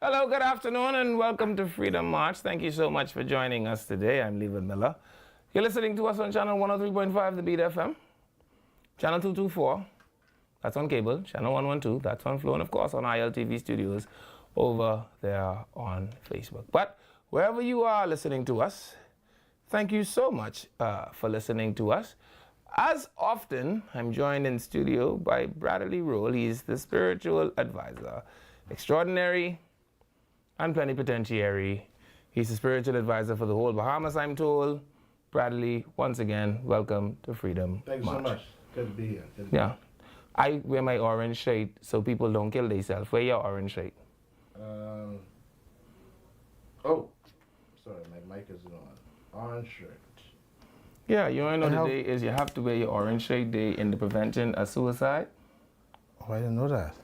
Hello, good afternoon, and welcome to Freedom March. Thank you so much for joining us today. I'm Leland Miller. You're listening to us on channel 103.5, the Beat FM, channel 224, that's on cable, channel 112, that's on Flow, and of course on ILTV Studios over there on Facebook. But wherever you are listening to us, thank you so much for listening to us. As often, I'm joined in studio by Bradley Roll. He's the spiritual advisor, extraordinary and plenipotentiary. He's the spiritual advisor for the whole Bahamas, I'm told. Bradley, once again, welcome to Freedom March. Thank you so much. Good to be here. Yeah. I wear my orange shirt so people don't kill themselves. Wear your orange shirt. Oh, sorry, my mic is on. Orange shirt. Yeah, you want to know the day is you have to wear your orange shirt day in the prevention of suicide. Oh, I didn't know that.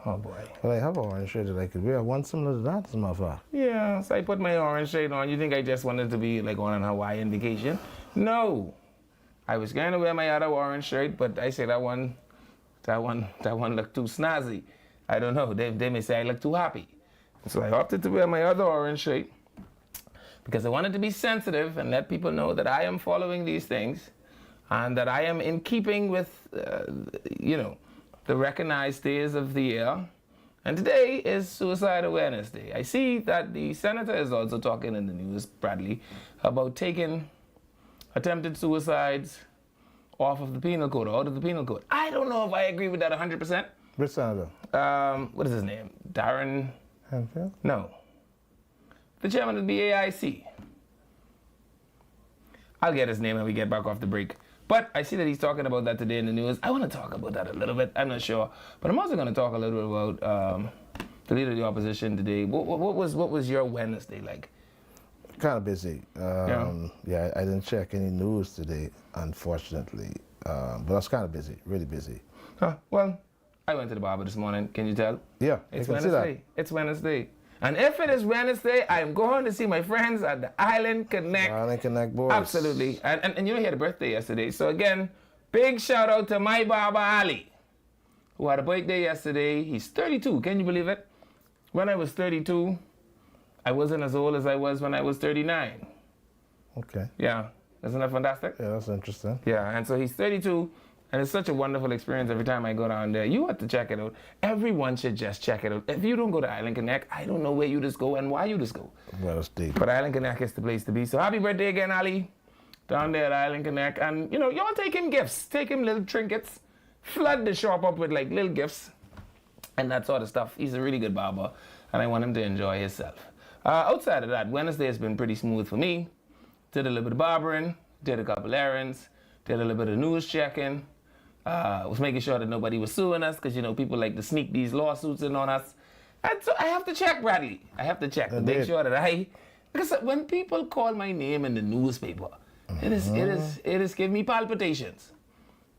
Oh boy. Well, I have an orange shirt that I could wear. I want similar to that, as a matter of fact. Yeah, so I put my orange shirt on. You think I just wanted to be like on an Hawaiian vacation? No. I was going to wear my other orange shirt, but I said that one looked too snazzy. I don't know. They may say I look too happy. So I opted to wear my other orange shirt because I wanted to be sensitive and let people know that I am following these things and that I am in keeping with, the recognized days of the year. And today is Suicide Awareness Day. I see that the senator is also talking in the news, Bradley, about taking attempted suicides off of the penal code, or out of the penal code. I don't know if I agree with that 100%. Which senator? What is his name? Darren? Hanfield? No. The chairman of the AIC. I'll get his name when we get back off the break. But I see that he's talking about that today in the news. I want to talk about that a little bit. I'm not sure. But I'm also going to talk a little bit about the leader of the opposition today. What was your Wednesday like? Kind of busy. Yeah, I didn't check any news today, unfortunately. But I was kind of busy, really busy. Huh. Well, I went to the barber this morning. Can you tell? Yeah, it's I can see Wednesday. that. It's Wednesday. And if it is Wednesday, I'm going to see my friends at the Island Connect. Island Connect boys. Absolutely. And you know, he had a birthday yesterday. So again, big shout out to my barber Ali, who had a birthday yesterday. He's 32. Can you believe it? When I was 32, I wasn't as old as I was when I was 39. Okay. Yeah. Isn't that fantastic? Yeah, that's interesting. Yeah. And so he's 32. And it's such a wonderful experience every time I go down there. You have to check it out. Everyone should just check it out. If you don't go to Island Connect, I don't know where you just go and why you just go. Well, it's deep. But Island Connect is the place to be. So happy birthday again, Ali. Down there at Island Connect. And, y'all take him gifts. Take him little trinkets. Flood the shop up with, like, little gifts. And that sort of stuff. He's a really good barber. And I want him to enjoy himself. Outside of that, Wednesday has been pretty smooth for me. Did a little bit of barbering. Did a couple errands. Did a little bit of news checking. Was making sure that nobody was suing us because, people like to sneak these lawsuits in on us. And so I have to check, Bradley. I have to check to make sure that because when people call my name in the newspaper, it is giving me palpitations.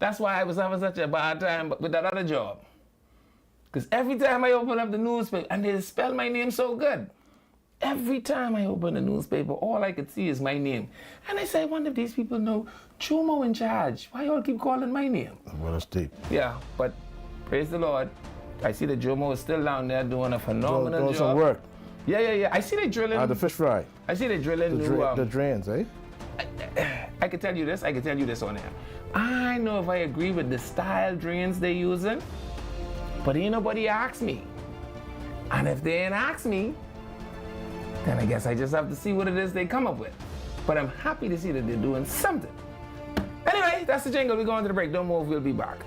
That's why I was having such a bad time with that other job. Because every time I open up the newspaper, and they spell my name so good. Every time I open the newspaper, all I could see is my name. And I say, I wonder if these people know Chomo in charge. Why y'all keep calling my name? Well, it's deep. Yeah, but praise the Lord. I see that Jomo is still down there doing a phenomenal doing job. some work. Yeah. I see they drilling. The fish fry. I see they drilling The drains, eh? I can tell you this. I can tell you this on air. I know if I agree with the style drains they're using, but ain't nobody asked me. And if they ain't asked me, then I guess I just have to see what it is they come up with. But I'm happy to see that they're doing something. Anyway, that's the jingle. We're going to the break. Don't move. We'll be back.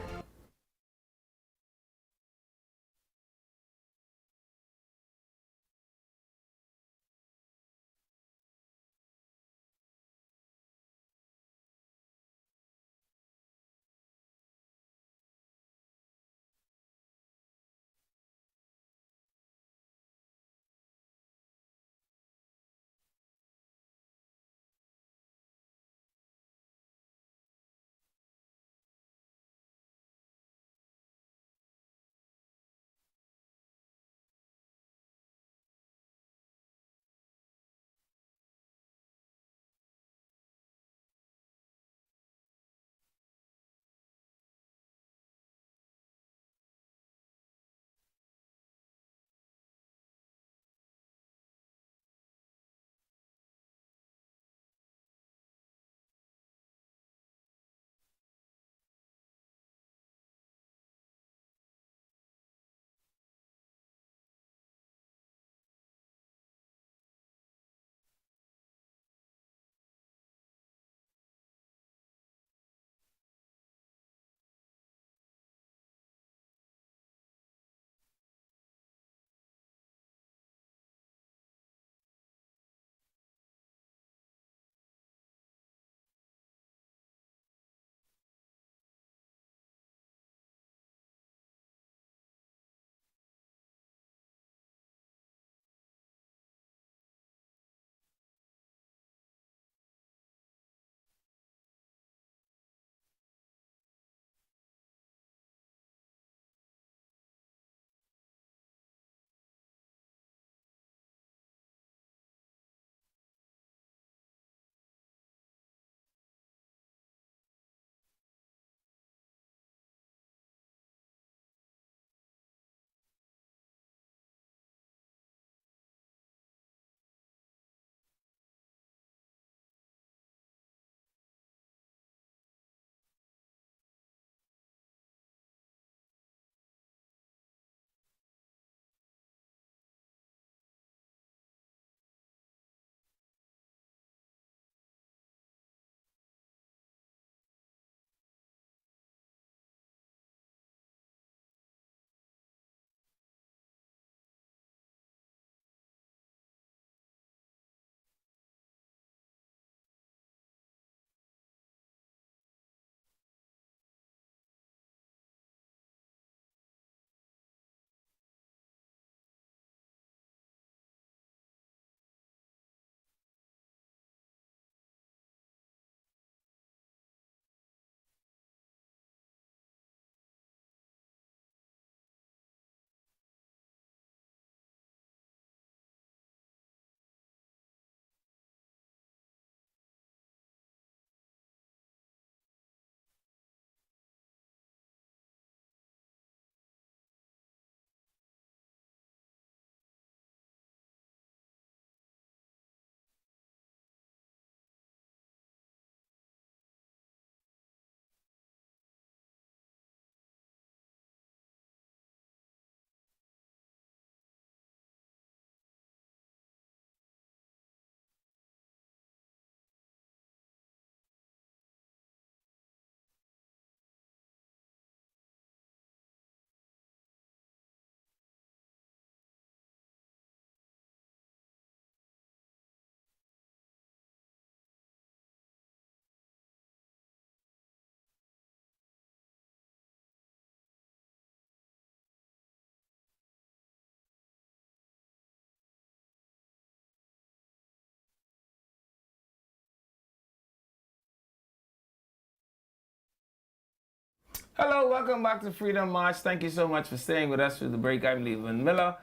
Hello, welcome back to Freedom March. Thank you so much for staying with us through the break. I'm Leland Miller.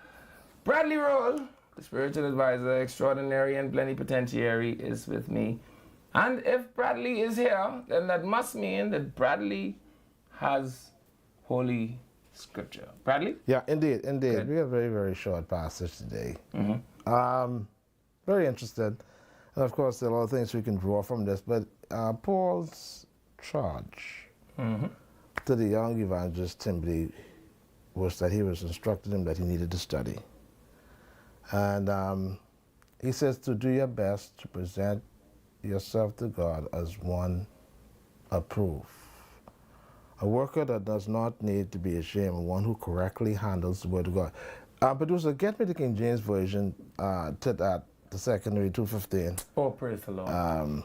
Bradley Roll, the spiritual advisor, extraordinary and plenipotentiary, is with me. And if Bradley is here, then that must mean that Bradley has Holy Scripture. Bradley? Yeah, indeed. Good. We have a very, very short passage today. Very interested. And of course, there are a lot of things we can draw from this, but Paul's charge to the young evangelist Timothy was that he was instructing him that he needed to study. And he says to do your best to present yourself to God as one approved. A worker that does not need to be ashamed, one who correctly handles the word of God. Producer, get me the King James Version to that, the secondary 215. Oh, praise the Lord.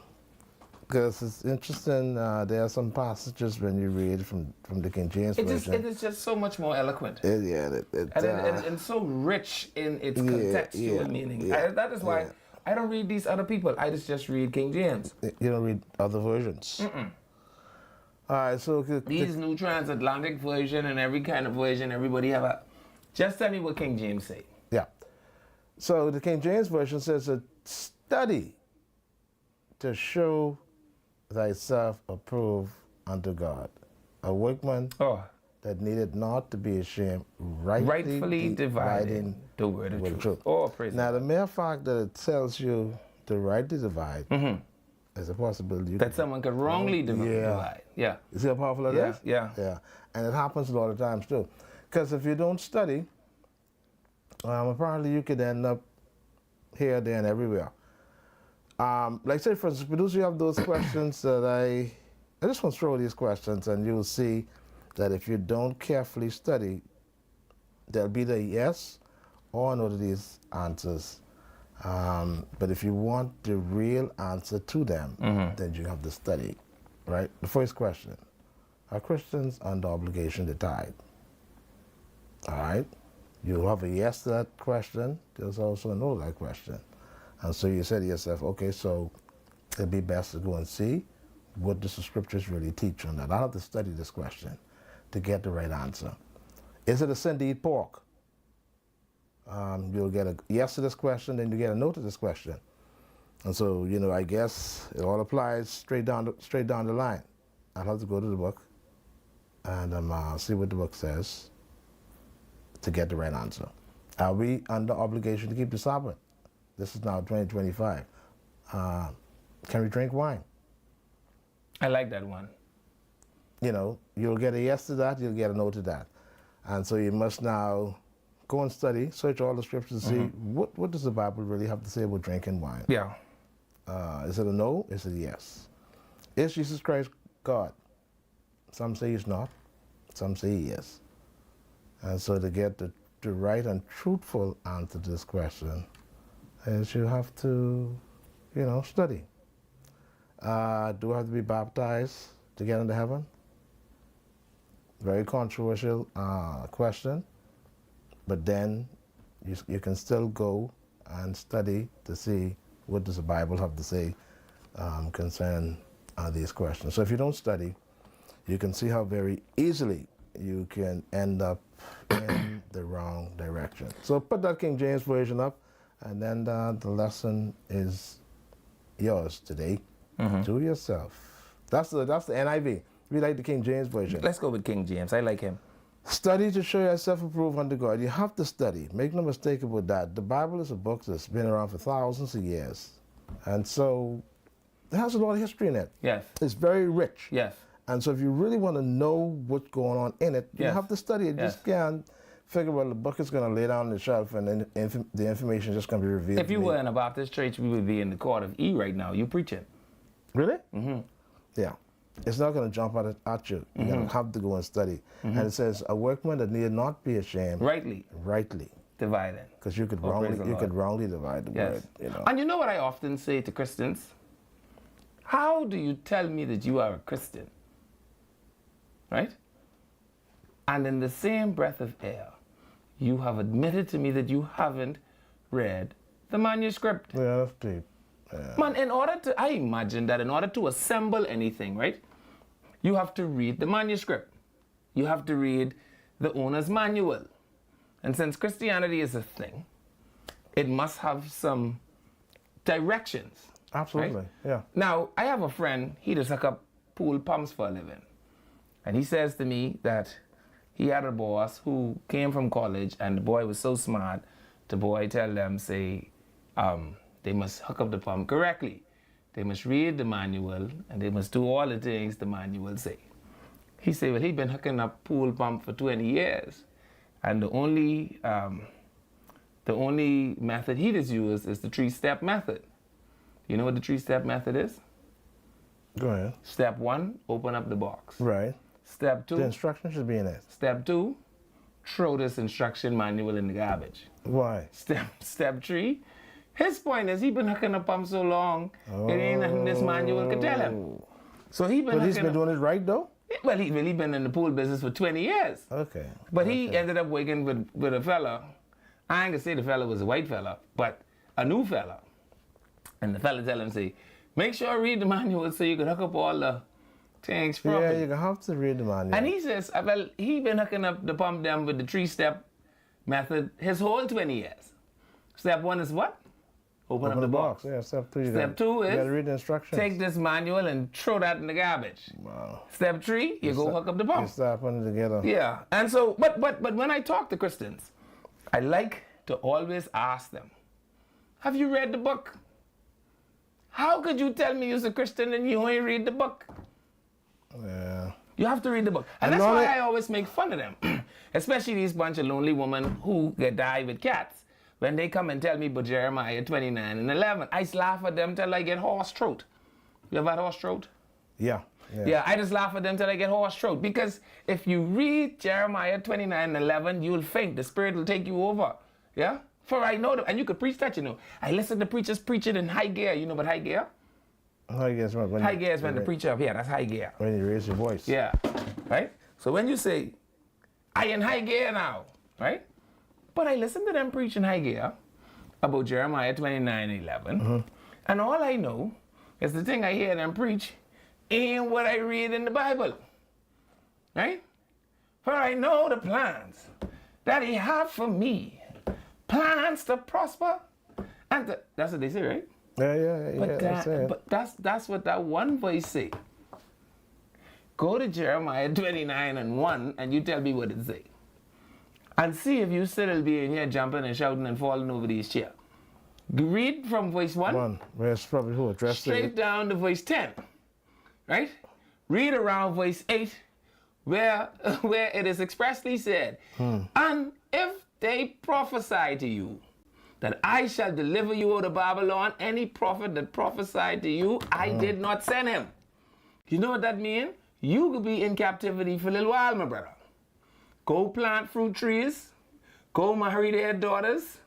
Because it's interesting, there are some passages when you read from the King James Version. It is just so much more eloquent. And so rich in its contextual meaning. That is why I don't read these other people. I just read King James. You don't read other versions? All right, so... These new transatlantic version and every kind of version, everybody have a... Just tell me what King James say. Yeah. So the King James Version says a study to show thyself approved unto God, a workman that needed not to be ashamed, rightfully dividing the word of truth. Now, the mere fact that it tells you to rightly divide is a possibility. That someone could wrongly divide. Yeah. You see how powerful that is? Yeah. And it happens a lot of times too. Because if you don't study, apparently you could end up here, there, and everywhere. Like say, for instance, producer, you have those questions that I just want to throw these questions, and you'll see that if you don't carefully study, there'll be the yes or no to these answers. But if you want the real answer to them, then you have to study, right? The first question, are Christians under obligation to tithe? All right? You'll have a yes to that question. There's also a no to that question. And so you say to yourself, okay, so it'd be best to go and see what the scriptures really teach on that. I'll have to study this question to get the right answer. Is it a sin to eat pork? You'll get a yes to this question, then you get a no to this question. And so, you know, I guess it all applies straight down the line. I'll have to go to the book and see what the book says to get the right answer. Are we under obligation to keep the Sabbath? This is now 2025. Can we drink wine? I like that one. You know, you'll get a yes to that, you'll get a no to that. And so you must now go and study, search all the scriptures to see what does the Bible really have to say about drinking wine? Yeah. Is it a no? Is it a yes? Is Jesus Christ God? Some say he's not. Some say he is. And so to get the right and truthful answer to this question is you have to, you know, study. Do I have to be baptized to get into heaven? Very controversial question. But then you can still go and study to see what does the Bible have to say concerning these questions. So if you don't study, you can see how very easily you can end up in the wrong direction. So put that King James Version up, and then the lesson is yours today. Do yourself. That's the NIV. We like the King James Version. Let's go with King James. I like him. Study to show yourself approved unto God. You have to study. Make no mistake about that. The Bible is a book that's been around for thousands of years. And so it has a lot of history in it. Yes. It's very rich. Yes. And so if you really want to know what's going on in it, you have to study it. You just can't figure, well, the book is going to lay down on the shelf and then the information is just going to be revealed. If you were in a Baptist church, we would be in the court of E right now. You preaching. Really? Yeah. It's not going to jump out at you. You're going to have to go and study. And it says, a workman that need not be ashamed. Rightly. Dividing. Because you could wrongly divide the word. You know. And you know what I often say to Christians? How do you tell me that you are a Christian? Right? And in the same breath of air, you have admitted to me that you haven't read the manuscript. Yeah, that's deep. Yeah. Man, I imagine that in order to assemble anything, right, you have to read the manuscript. you have to read the owner's manual. And since Christianity is a thing, it must have some directions. Absolutely, right? yeah. Now, I have a friend, he does hook up pool pumps for a living. And he says to me that he had a boss who came from college, and the boy was so smart, the boy tell them, say, they must hook up the pump correctly. They must read the manual, and they must do all the things the manual say. He said, well, he'd been hooking up pool pump for 20 years. And the only method he just used is the 3-step method. You know what the 3-step method is? Go ahead. Step 1, open up the box. Right. Step 2. The instructions should be in it. Step 2, throw this instruction manual in the garbage. Why? Step 3, his point is he been hooking up pump so long, it ain't nothing this manual could tell him. So he been But he's been doing it right, though? Well, he really been in the pool business for 20 years. Okay. But he ended up working with a fella. I ain't gonna say the fella was a white fella, but a new fella. And the fella tell him, say, make sure I read the manual so you can hook up all the things properly. Yeah, you have to read the manual. And he says, well, he been hooking up the pump them with the 3-step method his whole 20 years. Step 1 is what? Open up the box. Yeah, step 2. Step 2 is you gotta read the instructions. take this manual and throw that in the garbage. Wow. Step 3, you go hook up the pump. You start putting it together. Yeah, and so, but when I talk to Christians, I like to always ask them, have you read the book? How could you tell me you're a Christian and you ain't read the book? Yeah. You have to read the book. And that's why I always make fun of them, especially these bunch of lonely women who get died with cats. When they come and tell me about Jeremiah 29 and 11, I laugh at them till I get horse throat. You ever had horse throat? Yeah. Yeah, I just laugh at them till I get horse throat. Because if you read Jeremiah 29 and 11, you'll faint. The Spirit will take you over. Yeah? For I know them. And you could preach that, you know. I listen to preachers preach it in high gear. You know what high gear? High gear is when high gear is when the preacher up here. That's high gear. When you raise your voice. Yeah. Right? So when you say, I in high gear now. Right? But I listen to them preach in high gear about Jeremiah 29 and 11. Mm-hmm. And all I know is the thing I hear them preach ain't what I read in the Bible. Right? For I know the plans that he have for me. Plans to prosper. And to, that's what they say, right? Yeah. But that's what that one voice say. Go to Jeremiah 29 and 1 and you tell me what it say. And see if you still be in here jumping and shouting and falling over these chairs. Read from verse 1. Where it's probably who addressed straight down to verse 10. Right? Read around verse 8 where it is expressly said, and if they prophesy to you that I shall deliver you out of Babylon, any prophet that prophesied to you, I did not send him. You know what that means? You could be in captivity for a little while, my brother. Go plant fruit trees. Go marry their daughters.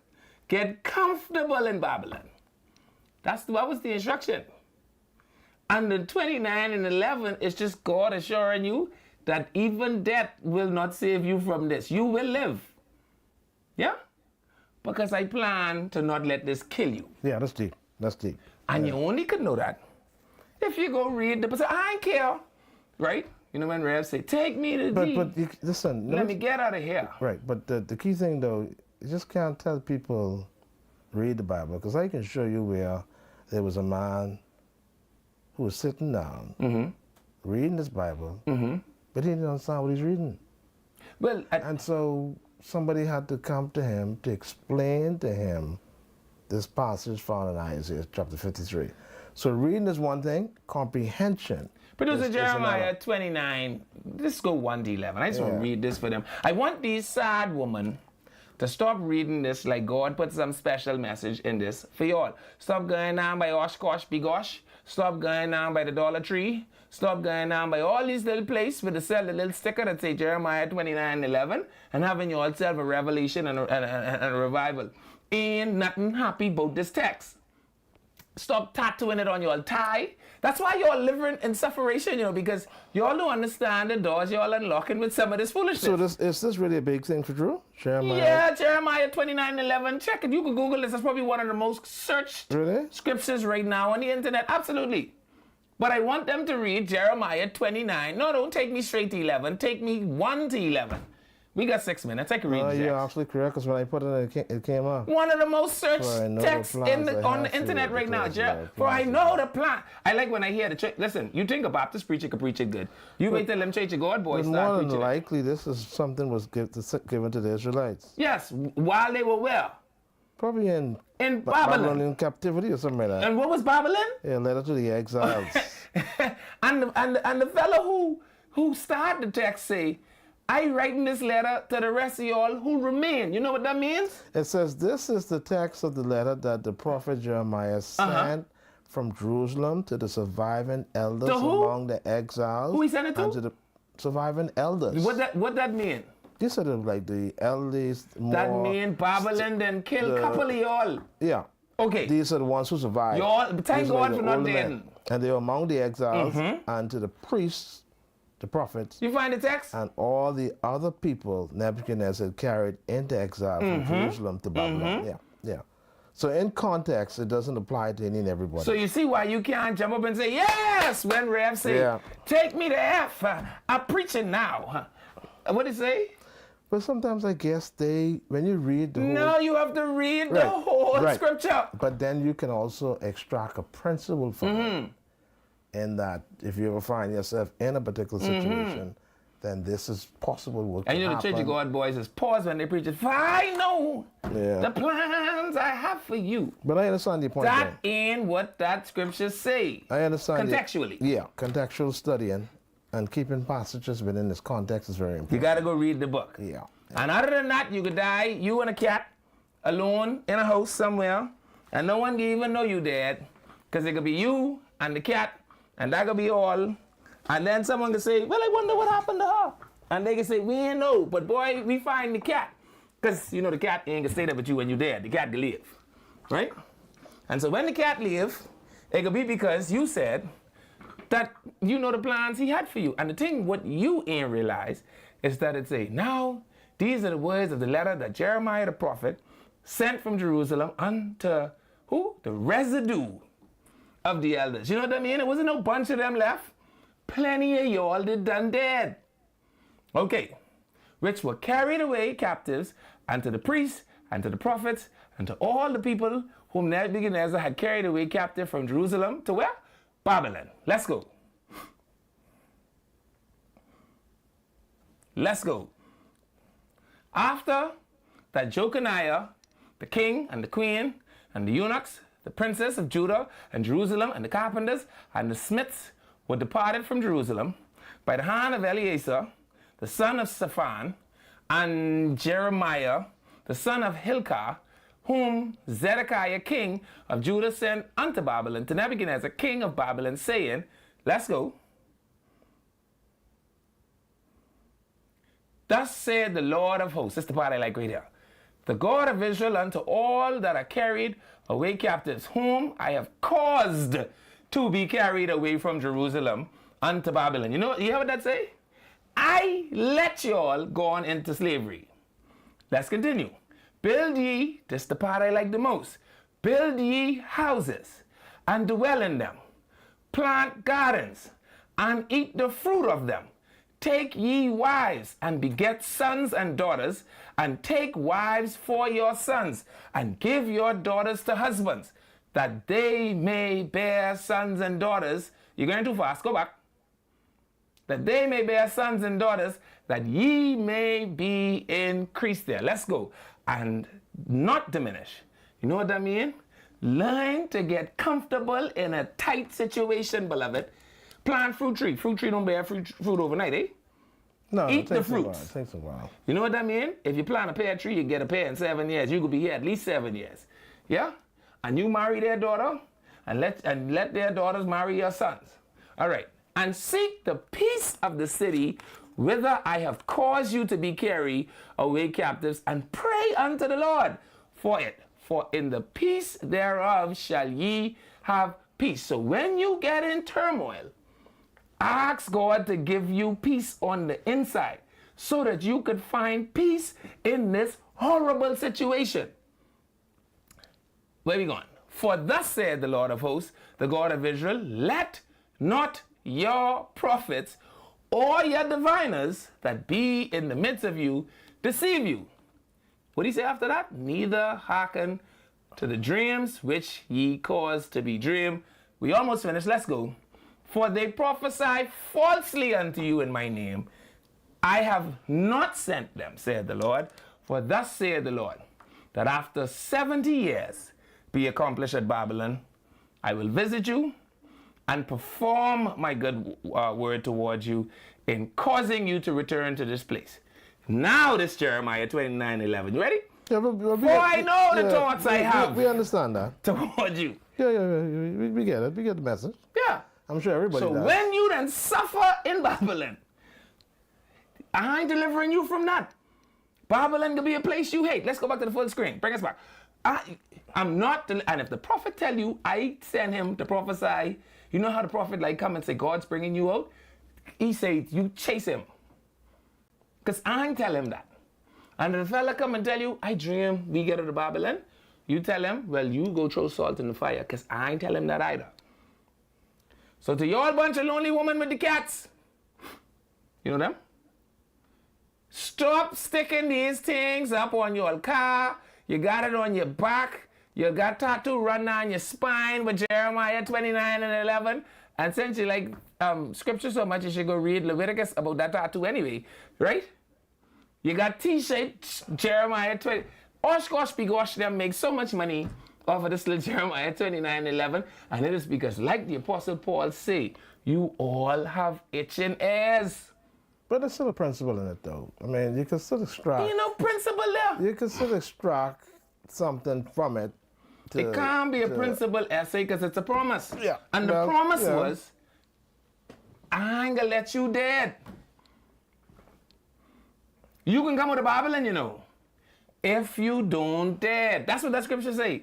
Get comfortable in Babylon. That was the instruction. And the 29 and 11 is just God assuring you that even death will not save you from this. You will live. Yeah? Because I plan to not let this kill you. Yeah, that's deep. That's deep. And you only could know that if you go read the... I don't care. Right? You know when Rev say, take me to thee. But listen. Let me get out of here. Right, but the key thing though, you just can't tell people read the Bible, because I can show you where there was a man who was sitting down, reading this Bible, but he didn't understand what he's reading. Well, and so somebody had to come to him to explain to him this passage found in Isaiah chapter 53. So reading is one thing, comprehension. Producer Jeremiah 29, let's go 1 to 11. I just want to read this for them. I want these sad women to stop reading this like God put some special message in this for y'all. Stop going on by Oshkosh Bigosh. Stop going on by the Dollar Tree. Stop going on by all these little places where they sell the little sticker that say Jeremiah 29:11 and having yourself a revelation and a revival. Ain't nothing happy about this text. Stop tattooing it on your tie. That's why y'all living in separation, you know, because y'all don't understand the doors y'all unlocking with some of this foolishness. So is this really a big thing for Drew? Jeremiah? Yeah, Jeremiah 29:11. Check it. You can Google this. It's probably one of the most searched scriptures right now on the internet. Absolutely. But I want them to read Jeremiah 29. No, don't take me straight to 11. Take me 1 to 11. We got 6 minutes. I can read the You're text. absolutely correct, because when I put it in, it came up. One of the most searched For I know the texts plans I on have the internet for you, right now, declares the Jer. Lord. For I Plans know of the plan. I like when I hear the church. Listen, you think a Baptist preacher could preach it good. You wait till them Church of God boys But start more than preaching it. likely, this is something was given to the Israelites. Yes, while they were where? Probably in Babylon. Babylonian captivity or something like that. And what was Babylon? Yeah, letter to the exiles. and the fellow who started the text say, I writing this letter to the rest of y'all who remain. You know what that means? It says, this is the text of the letter that the prophet Jeremiah sent from Jerusalem to the surviving elders To who? among the exiles. Who he sent it to? And to the surviving elders. What that mean? These are like the elders. That mean Babylon then kill a couple of y'all. Yeah. Okay. These are the ones who survived. Y'all, thank These are God the for not older dead. men. And they were among the exiles, and to the priests, the prophets, You find the text? and all the other people Nebuchadnezzar carried into exile from Jerusalem to Babylon. Yeah, yeah. So in context, it doesn't apply to any and everybody. So you see why you can't jump up and say, yes, when Rev say, Yeah. take me to F. I'm preaching now. What did it say? But sometimes I guess when you read the whole... No, you have to read the Right, whole right. scripture. But then you can also extract a principle from it. In that, if you ever find yourself in a particular situation, then this is possible what And can you know the happen. Church of God boys is pause when they preach it. For I know Yeah. the plans I have for you. But I understand your point. That then. ain't what that scripture say. I understand. Contextually. Yeah, contextual studying and keeping passages within this context is very You important. got to go read the book. Yeah. And other than that, you could die, you and a cat, alone in a house somewhere, and no one can even know you dead, because it could be you and the cat, and that could be all. And then someone could say, well, I wonder what happened to her. And they can say, we ain't know, but boy, we find the cat. Because, you know, the cat ain't gonna stay there with you when you're dead. The cat can live, right? And so when the cat live, it could be because you said that you know the plans he had for you. And the thing, what you ain't realize is that it say, now, these are the words of the letter that Jeremiah the prophet sent from Jerusalem unto who? The residue of the elders. You know what I mean? There wasn't no bunch of them left. Plenty of y'all that done dead. Okay. Which were carried away captives, and to the priests, and to the prophets, and to all the people whom Nebuchadnezzar had carried away captive from Jerusalem to where? Babylon. Let's go. Let's go. After that Jeconiah, the king and the queen, and the eunuchs, the princess of Judah and Jerusalem, and the carpenters and the smiths were departed from Jerusalem by the hand of Eleazar, the son of Shaphan, and Jeremiah, the son of Hilkiah, whom Zedekiah, king of Judah, sent unto Babylon, to Nebuchadnezzar, king of Babylon, saying, let's go. Thus said the Lord of hosts. This is the part I like right here. The God of Israel unto all that are carried away captives, whom I have caused to be carried away from Jerusalem unto Babylon. You hear what that say? I let y'all go on into slavery. Let's continue. Build ye, this is the part I like the most, build ye houses and dwell in them. Plant gardens and eat the fruit of them. Take ye wives and beget sons and daughters, and take wives for your sons, and give your daughters to husbands, that they may bear sons and daughters. You're going too fast, go back. That they may bear sons and daughters, that ye may be increased there. Let's go. And not diminish. You know what that means? Learn to get comfortable in a tight situation, beloved. Plant fruit tree. Fruit tree don't bear fruit overnight, eh? No, Eat it the takes fruits. It takes a while. You know what that means? If you plant a pear tree, you get a pear in 7 years. You could be here at least 7 years. Yeah? And you marry their daughter, and let their daughters marry your sons. All right. And seek the peace of the city whither I have caused you to be carried away captives, and pray unto the Lord for it. For in the peace thereof shall ye have peace. So when you get in turmoil, ask God to give you peace on the inside so that you could find peace in this horrible situation. Where are we going? For thus said the Lord of hosts, the God of Israel, let not your prophets or your diviners that be in the midst of you deceive you. What do he say after that? Neither hearken to the dreams which ye cause to be dreamed. We almost finished. Let's go. For they prophesy falsely unto you in my name. I have not sent them, saith the Lord. For thus saith the Lord, that after 70 years be accomplished at Babylon, I will visit you and perform my good word towards you in causing you to return to this place. Now this Jeremiah 29:11. You ready? Yeah, For I know the thoughts I have. We understand that. Towards you. Yeah. We get it. We get the message. Yeah. I'm sure everybody So does. when you then suffer in Babylon, I ain't delivering you from that. Babylon could be a place you hate. Let's go back to the full screen. Bring us back. I'm not, and if the prophet tell you, I send him to prophesy. You know how the prophet like come and say, God's bringing you out? He say, you chase him. Because I ain't tell him that. And if the fella come and tell you, I dream we get out of Babylon, you tell him, well, you go throw salt in the fire, because I ain't tell him that either. So to y'all bunch of lonely women with the cats, you know them? Stop sticking these things up on your car. You got it on your back. You got tattoo run down your spine with Jeremiah 29:11. And since you like scripture so much, you should go read Leviticus about that tattoo anyway, right? You got T-shaped Jeremiah 20. Oshkosh Bigosh them make so much money off of this little Jeremiah 29:11. And it is because, like the Apostle Paul say, you all have itching ears. But there's still a principle in it, though. I mean, you can still extract. You know, principle there. You can still extract something from it. It can't be a principle essay because it's a promise. Yeah. And the promise was, I ain't gonna let you dead. You can come with a Babylon, you know, if you don't dead. That's what that scripture say.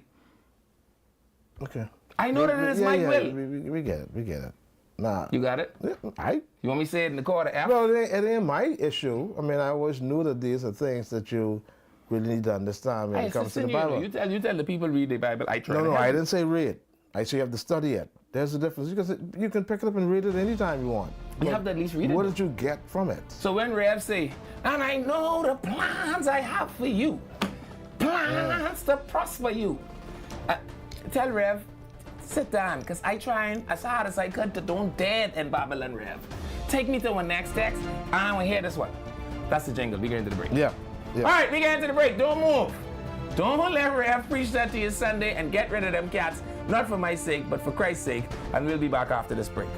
Okay. I know that it is my will. We get it. We get it. Nah. You got it? I. You want me to say it in the quarter F? No, it ain't my issue. I mean, I always knew that these are things that you really need to understand when it comes to the Bible. You tell the people read the Bible. I try. No, I didn't say read. I say you have to study it. There's a difference. You can pick it up and read it anytime you want. You have to at least read it. What did you get from it? So when Rev say, and I know the plans I have for you, plans to prosper you. Tell Rev, sit down, because I trying as hard as I could to don't dead in Babylon, Rev. Take me to our next text. I want to hear this one. That's the jingle. We get into the break. Yeah. All right, we get into the break. Don't move. Don't let Rev preach that to you Sunday and get rid of them cats. Not for my sake, but for Christ's sake. And we'll be back after this break.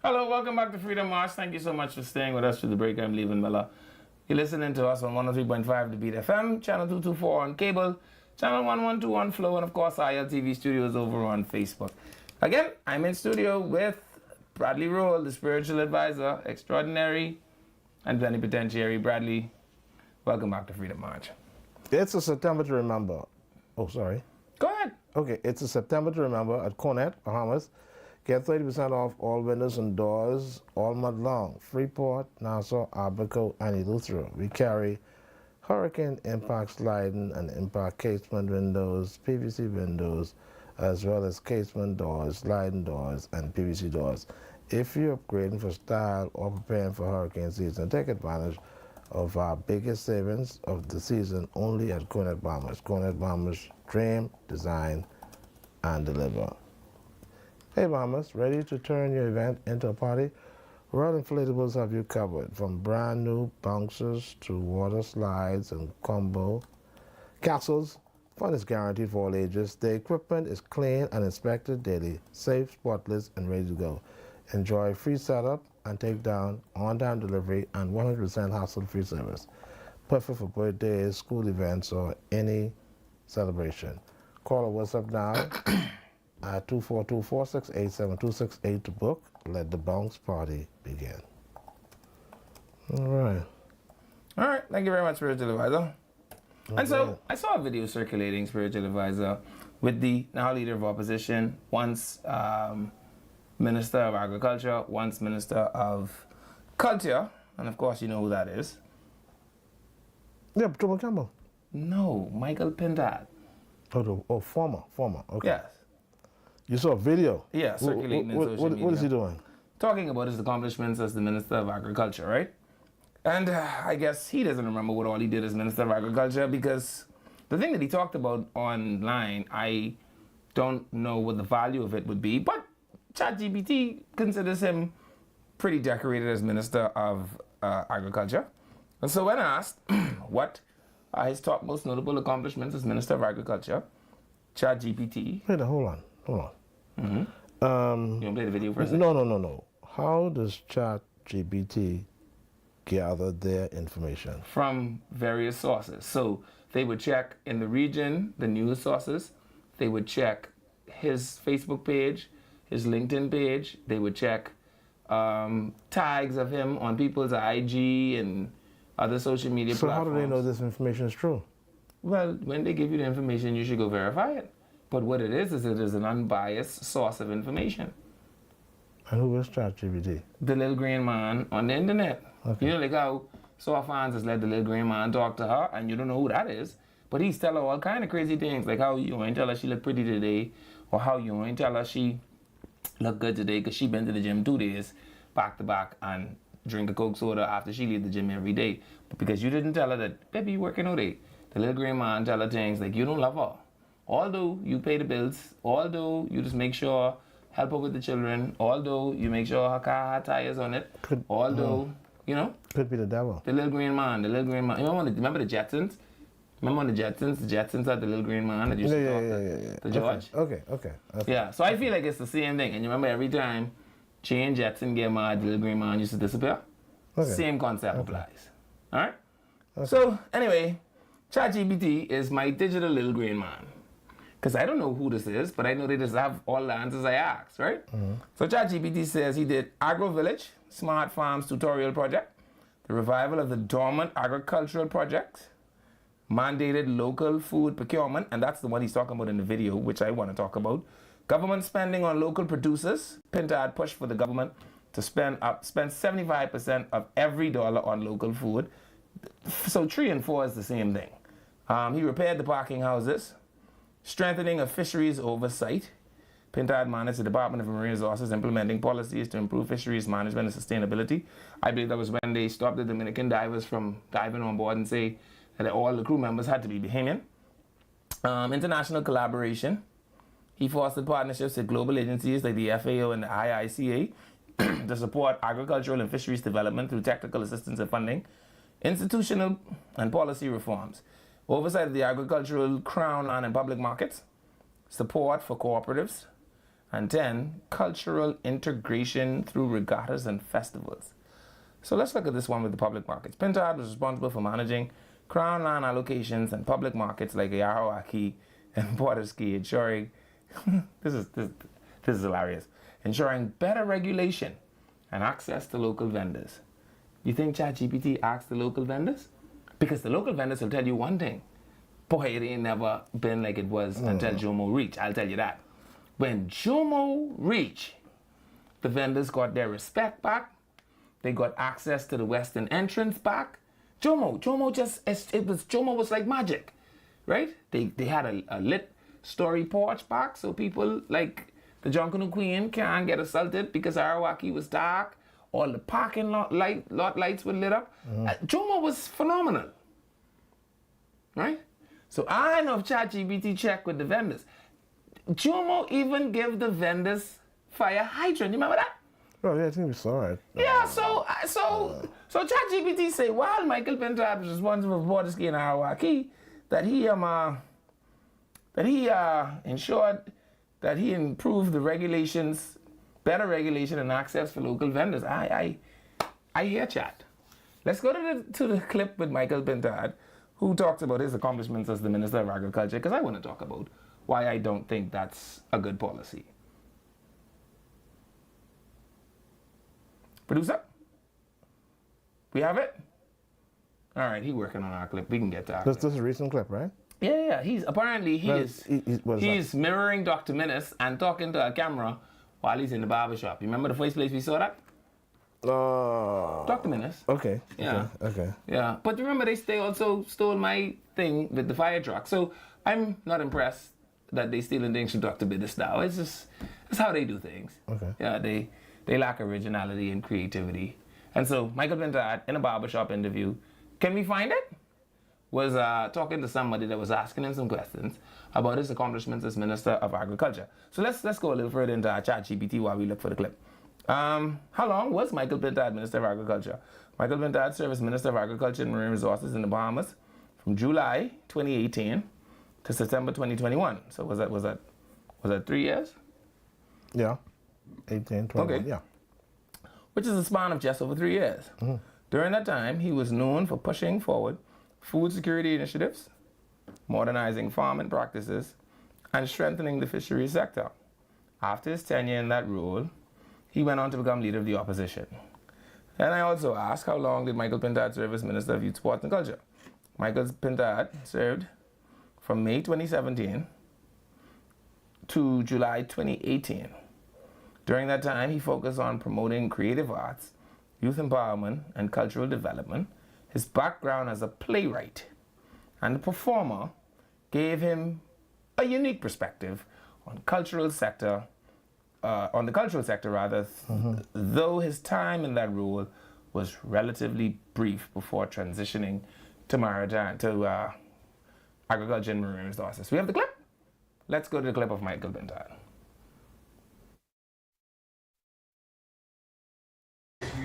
Hello, welcome back to Freedom March. Thank you so much for staying with us through the break. I'm Leaving Miller. You're listening to us on 103.5 The Beat FM, channel 224 on cable, channel 112 on Flow, and of course ILTV Studios over on Facebook. Again, I'm in studio with Bradley Roll, the spiritual advisor, extraordinary and plenipotentiary. Bradley, welcome back to Freedom March. It's a September to remember. Oh, sorry. Go ahead. Okay, it's a September to remember at Cornet, Bahamas. Get 30% off all windows and doors all month long. Freeport, Nassau, Abaco, and Eleuthero. We carry hurricane impact sliding and impact casement windows, PVC windows, as well as casement doors, sliding doors, and PVC doors. If you're upgrading for style or preparing for hurricane season, take advantage of our biggest savings of the season only at Cornet Bahamas. Cornet Bahamas, dream, design, and deliver. Hey Bahamas, ready to turn your event into a party? Royal Inflatables have you covered, from brand new bouncers to water slides and combo castles. Fun is guaranteed for all ages. The equipment is clean and inspected daily, safe, spotless, and ready to go. Enjoy free setup and take down, on-time delivery, and 100% hassle-free service. Perfect for birthdays, school events, or any celebration. Call or WhatsApp now at 242-468-7268 to book. Let the bounce party begin. All right. All right. Thank you very much, spiritual advisor. Okay. And so I saw a video circulating, spiritual advisor, with the now leader of opposition, once Minister of Agriculture, once Minister of Culture, and of course you know who that is. Yeah, Thomas Campbell. No, Michael Pintard. Oh, former. Okay. Yes. You saw a video? Yeah, circulating in social media. What is he doing? Talking about his accomplishments as the Minister of Agriculture, right? And I guess he doesn't remember what all he did as Minister of Agriculture, because the thing that he talked about online, I don't know what the value of it would be, but ChatGPT considers him pretty decorated as Minister of Agriculture. And so when asked what are his top most notable accomplishments as Minister of Agriculture, ChatGPT... Wait, hold on. Mm-hmm. You want to play the video first? No. How does ChatGPT gather their information? From various sources. So they would check in the region, the news sources. They would check his Facebook page, his LinkedIn page. They would check tags of him on people's IG and other social media platforms. So how do they know this information is true? Well, when they give you the information, you should go verify it. But what it is it is an unbiased source of information. And who is ChatGPT? The little green man on the internet. Okay. You know, like how Soft Fans has let the little green man talk to her, and you don't know who that is. But he's telling her all kind of crazy things, like how you ain't tell her she look pretty today, or how you ain't tell her she look good today because she been to the gym 2 days back to back and drink a Coke soda after she leave the gym every day. But because you didn't tell her that, baby, you working all day. The little green man tell her things like you don't love her. Although you pay the bills, although you just make sure, help her with the children, although you make sure her car had tires on it, you know? Could be the devil. The little green man. Remember the Jetsons? Remember on the Jetsons? The Jetsons had the little green man that used to talk to George? Okay. Yeah, so I feel like it's the same thing. And you remember every time Jane Jetson get mad, the little green man used to disappear? Okay. Same concept applies. All right? Okay. So, anyway, ChatGPT is my digital little green man. Because I don't know who this is, but I know they just have all the answers I asked, right? Mm-hmm. So ChatGPT says he did Agro Village, Smart Farms Tutorial Project, the revival of the dormant agricultural project, mandated local food procurement, and that's the one he's talking about in the video, which I want to talk about. Government spending on local producers. Pintard pushed for the government to spend 75% of every dollar on local food. So 3 and 4 is the same thing. He repaired the parking houses. Strengthening of fisheries oversight. Pintard managed the Department of Marine Resources implementing policies to improve fisheries management and sustainability. I believe that was when they stopped the Dominican divers from diving on board and say that all the crew members had to be Bahamian. International collaboration. He fostered partnerships with global agencies like the FAO and the IICA to support agricultural and fisheries development through technical assistance and funding. Institutional and policy reforms. Oversight of the agricultural crown land and public markets, support for cooperatives, And 10, cultural integration through regattas and festivals. So let's look at this one with the public markets. Pintard was responsible for managing Crown land allocations and public markets like Yarrawaki and Porterski, ensuring, this is hilarious, ensuring better regulation and access to local vendors. You think ChatGPT asked the local vendors? Because the local vendors will tell you one thing. Boy, it ain't never been like it was until Jomo reached. I'll tell you that. When Jomo reached, the vendors got their respect back. They got access to the western entrance back. Jomo was like magic, right? They had a lit story porch back, so people like the Junkanoo Queen can't get assaulted because Arawaki was dark. All the parking lot lights were lit up. Jomo was phenomenal, right? So I know if ChatGPT checked with the vendors. Jomo even gave the vendors fire hydrant. You remember that? Oh yeah, I think we saw it. Yeah, so ChatGPT say while Michael Pintard was responsible for Porterski and Arawaki, that he ensured that he improved the regulations, better regulation and access for local vendors. I hear Chat. Let's go to the clip with Michael Pintard, who talks about his accomplishments as the Minister of Agriculture, because I want to talk about why I don't think that's a good policy. Producer? We have it? All right, he's working on our clip. We can get to our clip. This is a recent clip, right? Yeah. He's mirroring Dr. Minnis and talking to a camera while he's in the barbershop. You remember the first place we saw that? Dr. Minnis. Okay. Yeah. Okay. Yeah. But remember, they also stole my thing with the fire truck. So I'm not impressed that they stealing things from Dr. Minnis now. That's how they do things. Okay. Yeah, they lack originality and creativity. And so Michael Pintard, in a barbershop interview, can we find it? Was talking to somebody that was asking him some questions about his accomplishments as Minister of Agriculture. So let's go a little further into our ChatGPT while we look for the clip. How long was Michael Pintard Minister of Agriculture? Michael Pintard served as Minister of Agriculture and Marine Resources in the Bahamas from July 2018 to September 2021. So was that 3 years? Yeah. 18, 20. Okay. Yeah. Which is a span of just over 3 years. During that time, he was known for pushing forward food security initiatives, modernizing farming practices, and strengthening the fisheries sector. After his tenure in that role, he went on to become leader of the opposition. And I also asked, how long did Michael Pintard serve as Minister of Youth, Sports and Culture? Michael Pintard served from May 2017 to July 2018. During that time, he focused on promoting creative arts, youth empowerment, and cultural development. His background as a playwright and a performer gave him a unique perspective on the cultural sector, though his time in that role was relatively brief before transitioning to agriculture and marine resources. We have the clip. Let's go to the clip of Michael Pintard.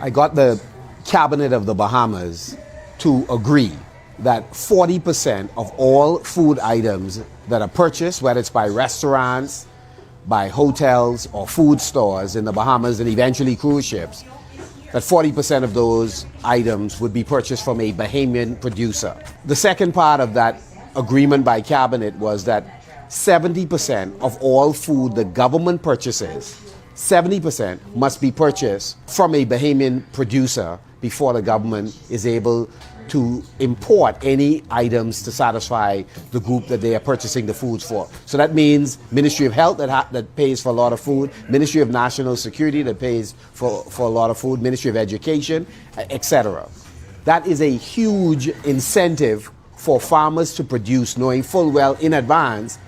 I got the cabinet of the Bahamas to agree that 40% of all food items that are purchased, whether it's by restaurants, by hotels or food stores in the Bahamas and eventually cruise ships, that 40% of those items would be purchased from a Bahamian producer. The second part of that agreement by cabinet was that 70% of all food the government purchases, 70% must be purchased from a Bahamian producer before the government is able to import any items to satisfy the group that they are purchasing the foods for. So that means Ministry of Health that pays for a lot of food, Ministry of National Security that pays for a lot of food, Ministry of Education, etc. That is a huge incentive for farmers to produce, knowing full well in advance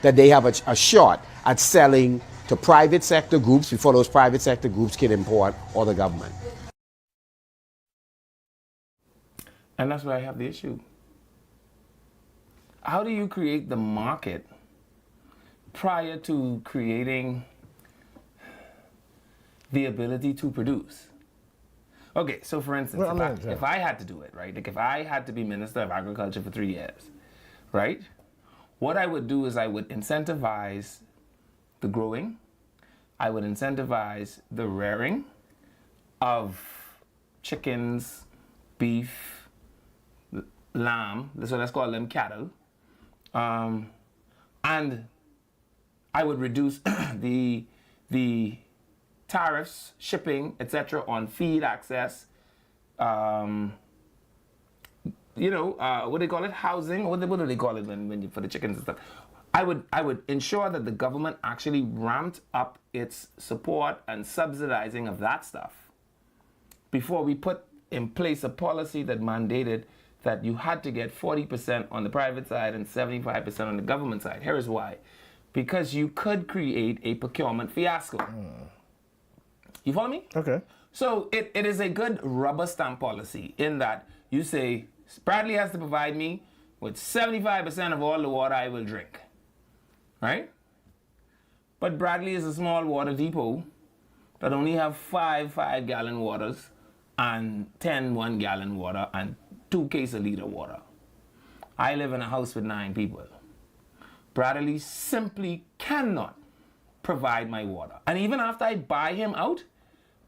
that they have a shot at selling to private sector groups before those private sector groups can import, or the government. And that's where I have the issue. How do you create the market prior to creating the ability to produce? Okay, so for instance, if I had to do it, right? Like if I had to be Minister of Agriculture for 3 years, right? What I would do is I would incentivize the growing I would incentivize the rearing of chickens, beef, lamb, so let's call them cattle. And I would reduce the tariffs, shipping, etc. on feed access, what do they call it? Housing. What do they call it when you, for the chickens and stuff? I would ensure that the government actually ramped up its support and subsidizing of that stuff before we put in place a policy that mandated that you had to get 40% on the private side and 75% on the government side. Here is why. Because you could create a procurement fiasco. You follow me? Okay. So it is a good rubber stamp policy in that you say, Bradley has to provide me with 75% of all the water I will drink. Right? But Bradley is a small water depot that only have 5 gallon waters and 10 1-gallon water and 2 case a liter water. I live in a house with 9 people. Bradley simply cannot provide my water. And even after I buy him out,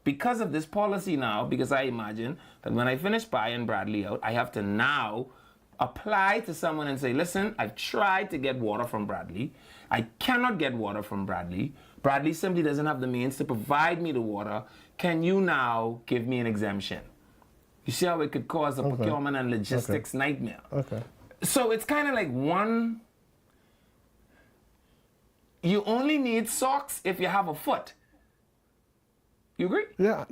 because of this policy now, because I imagine that when I finish buying Bradley out, I have to now apply to someone and say, listen, I've tried to get water from Bradley. I cannot get water from Bradley. Bradley simply doesn't have the means to provide me the water. Can you now give me an exemption? You see how it could cause a procurement and logistics nightmare. Okay. So it's kind of like one, you only need socks if you have a foot. You agree? Yeah.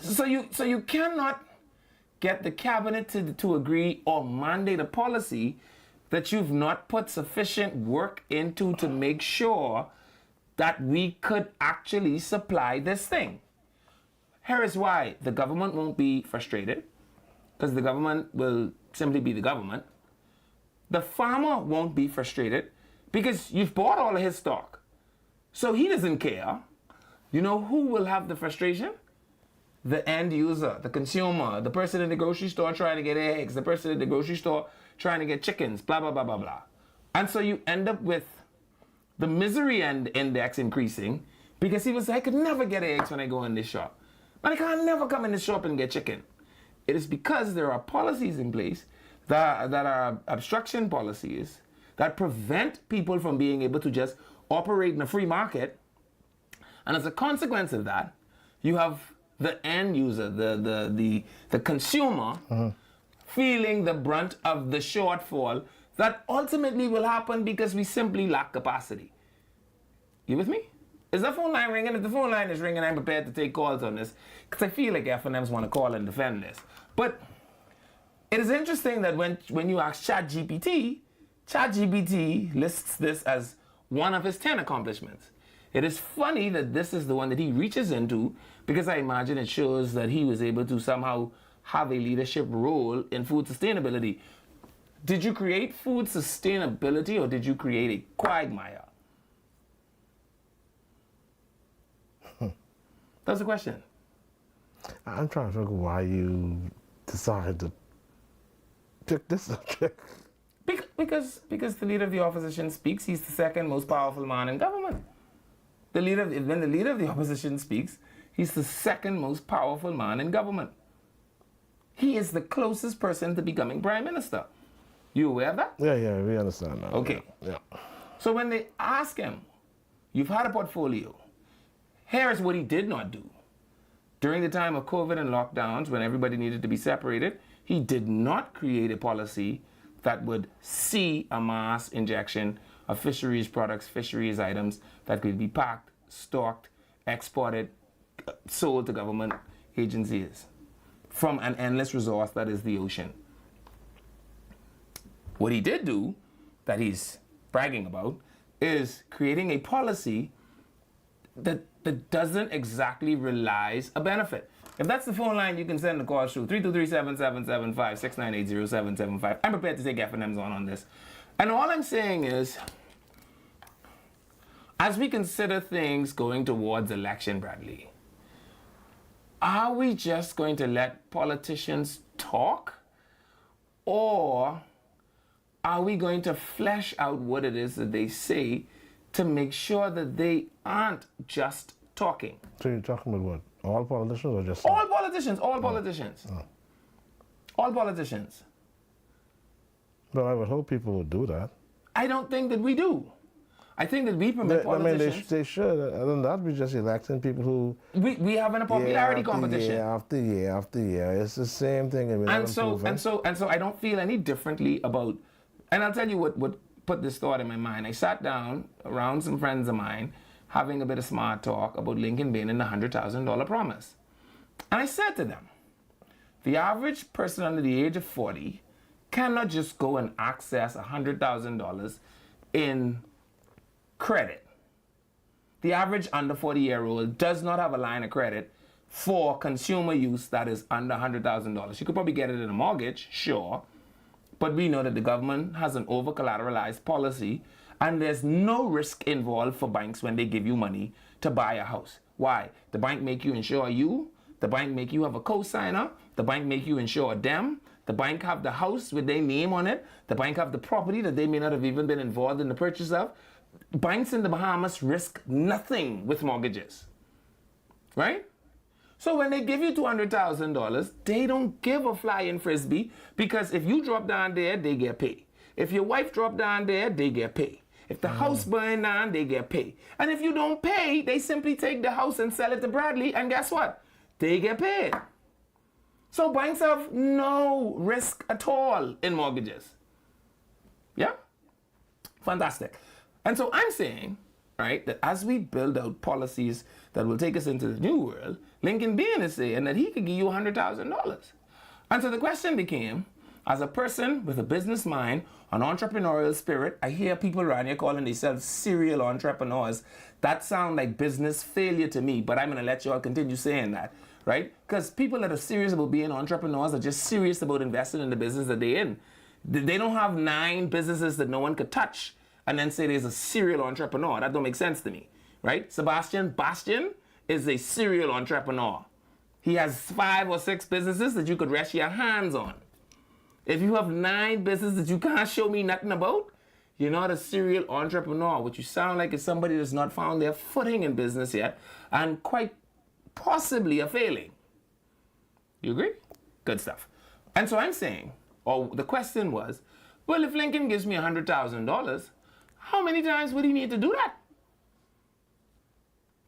So you cannot get the cabinet to agree or mandate a policy that you've not put sufficient work into to make sure that we could actually supply this thing. Here is why the government won't be frustrated, because the government will simply be the government. The farmer won't be frustrated because you've bought all of his stock. So he doesn't care. You know who will have the frustration? The end user, the consumer, the person in the grocery store trying to get eggs, the person in the grocery store trying to get chickens, blah, blah, blah, blah, blah. And so you end up with the misery index increasing because he was like, I could never get eggs when I go in this shop. But I can't never come in this shop and get chicken. It is because there are policies in place that are obstruction policies that prevent people from being able to just operate in a free market. And as a consequence of that, you have the end user, the consumer, feeling the brunt of the shortfall that ultimately will happen because we simply lack capacity. You with me? Is the phone line ringing? If the phone line is ringing, I'm prepared to take calls on this because I feel like F&Ms want to call and defend this. But it is interesting that when you ask ChatGPT lists this as one of his 10 accomplishments. It is funny that this is the one that he reaches into because I imagine it shows that he was able to somehow have a leadership role in food sustainability. Did you create food sustainability or did you create a quagmire? That's the question. I'm trying to figure why you decided to pick this subject. Because the leader of the opposition speaks, he's the second most powerful man in government. When the leader of the opposition speaks, he's the second most powerful man in government. He is the closest person to becoming prime minister. You aware of that? Yeah, we understand that. Okay. Yeah. So when they ask him, you've had a portfolio, here is what he did not do. During the time of COVID and lockdowns, when everybody needed to be separated, he did not create a policy that would see a mass injection of fisheries products, fisheries items that could be packed, stocked, exported, sold to government agencies from an endless resource that is the ocean. What he did do, that he's bragging about, is creating a policy that doesn't exactly realize a benefit. If that's the phone line, you can send the call through 323-777-5, 698-0775. I'm prepared to take F&Ms on this. And all I'm saying is, as we consider things going towards election, Bradley, are we just going to let politicians talk? Or are we going to flesh out what it is that they say to make sure that they aren't just talking. So you're talking about what? All politicians or just some? All politicians, all politicians. All politicians. But I would hope people would do that. I don't think that we do. I think that we permit politicians. They should. Other than that, we just electing people who... We having a popularity competition. Year after year after year. It's the same thing. And so I don't feel any differently about... And I'll tell you what put this thought in my mind. I sat down around some friends of mine having a bit of smart talk about Lincoln being in the $100,000 promise. And I said to them, the average person under the age of 40 cannot just go and access $100,000 in credit. The average under 40-year-old does not have a line of credit for consumer use that is under $100,000. You could probably get it in a mortgage, sure, but we know that the government has an over-collateralized policy and there's no risk involved for banks when they give you money to buy a house. Why? The bank make you insure you, the bank make you have a co-signer, the bank make you insure them, the bank have the house with their name on it, the bank have the property that they may not have even been involved in the purchase of. Banks in the Bahamas risk nothing with mortgages, right? So when they give you $200,000, they don't give a flying frisbee because if you drop down there, they get paid. If your wife drop down there, they get paid. If the house burn down, they get paid. And if you don't pay, they simply take the house and sell it to Bradley, and guess what? They get paid. So banks have no risk at all in mortgages. Yeah? Fantastic. And so I'm saying, right, that as we build out policies that will take us into the new world, Lincoln Bean is saying that he could give you $100,000. And so the question became, as a person with a business mind, an entrepreneurial spirit, I hear people around here calling themselves serial entrepreneurs. That sounds like business failure to me, but I'm going to let you all continue saying that, right? Because people that are serious about being entrepreneurs are just serious about investing in the business that they're in. They don't have 9 businesses that no one could touch and then say there's a serial entrepreneur. That don't make sense to me, right? Sebastian Bastian is a serial entrepreneur. He has 5 or 6 businesses that you could rest your hands on. If you have 9 businesses that you can't show me nothing about, you're not a serial entrepreneur. What you sound like is somebody that's not found their footing in business yet and quite possibly are failing. You agree? Good stuff. And so I'm saying, or the question was, well, if Lincoln gives me $100,000, how many times would he need to do that?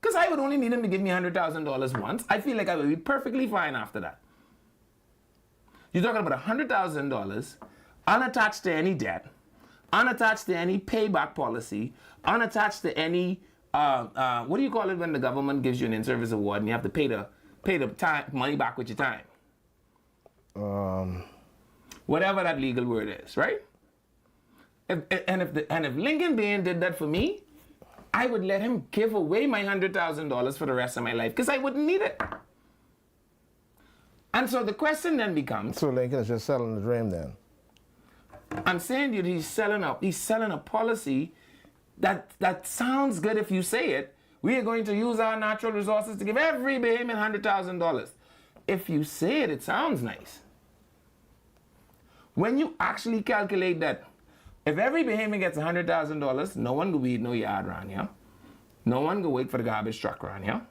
Because I would only need him to give me $100,000 once. I feel like I would be perfectly fine after that. You're talking about $100,000 unattached to any debt, unattached to any payback policy, unattached to any, what do you call it when the government gives you an in-service award and you have to pay the time, money back with your time? Whatever that legal word is, right? If Lincoln Bain did that for me, I would let him give away my $100,000 for the rest of my life because I wouldn't need it. And so the question then becomes... So Lincoln is just selling the dream then? I'm saying to you, he's selling a policy that sounds good if you say it. We are going to use our natural resources to give every Bahamian $100,000. If you say it, it sounds nice. When you actually calculate that, if every Bahamian gets $100,000, no one go weed no yard around here. No one go wait for the garbage truck around here.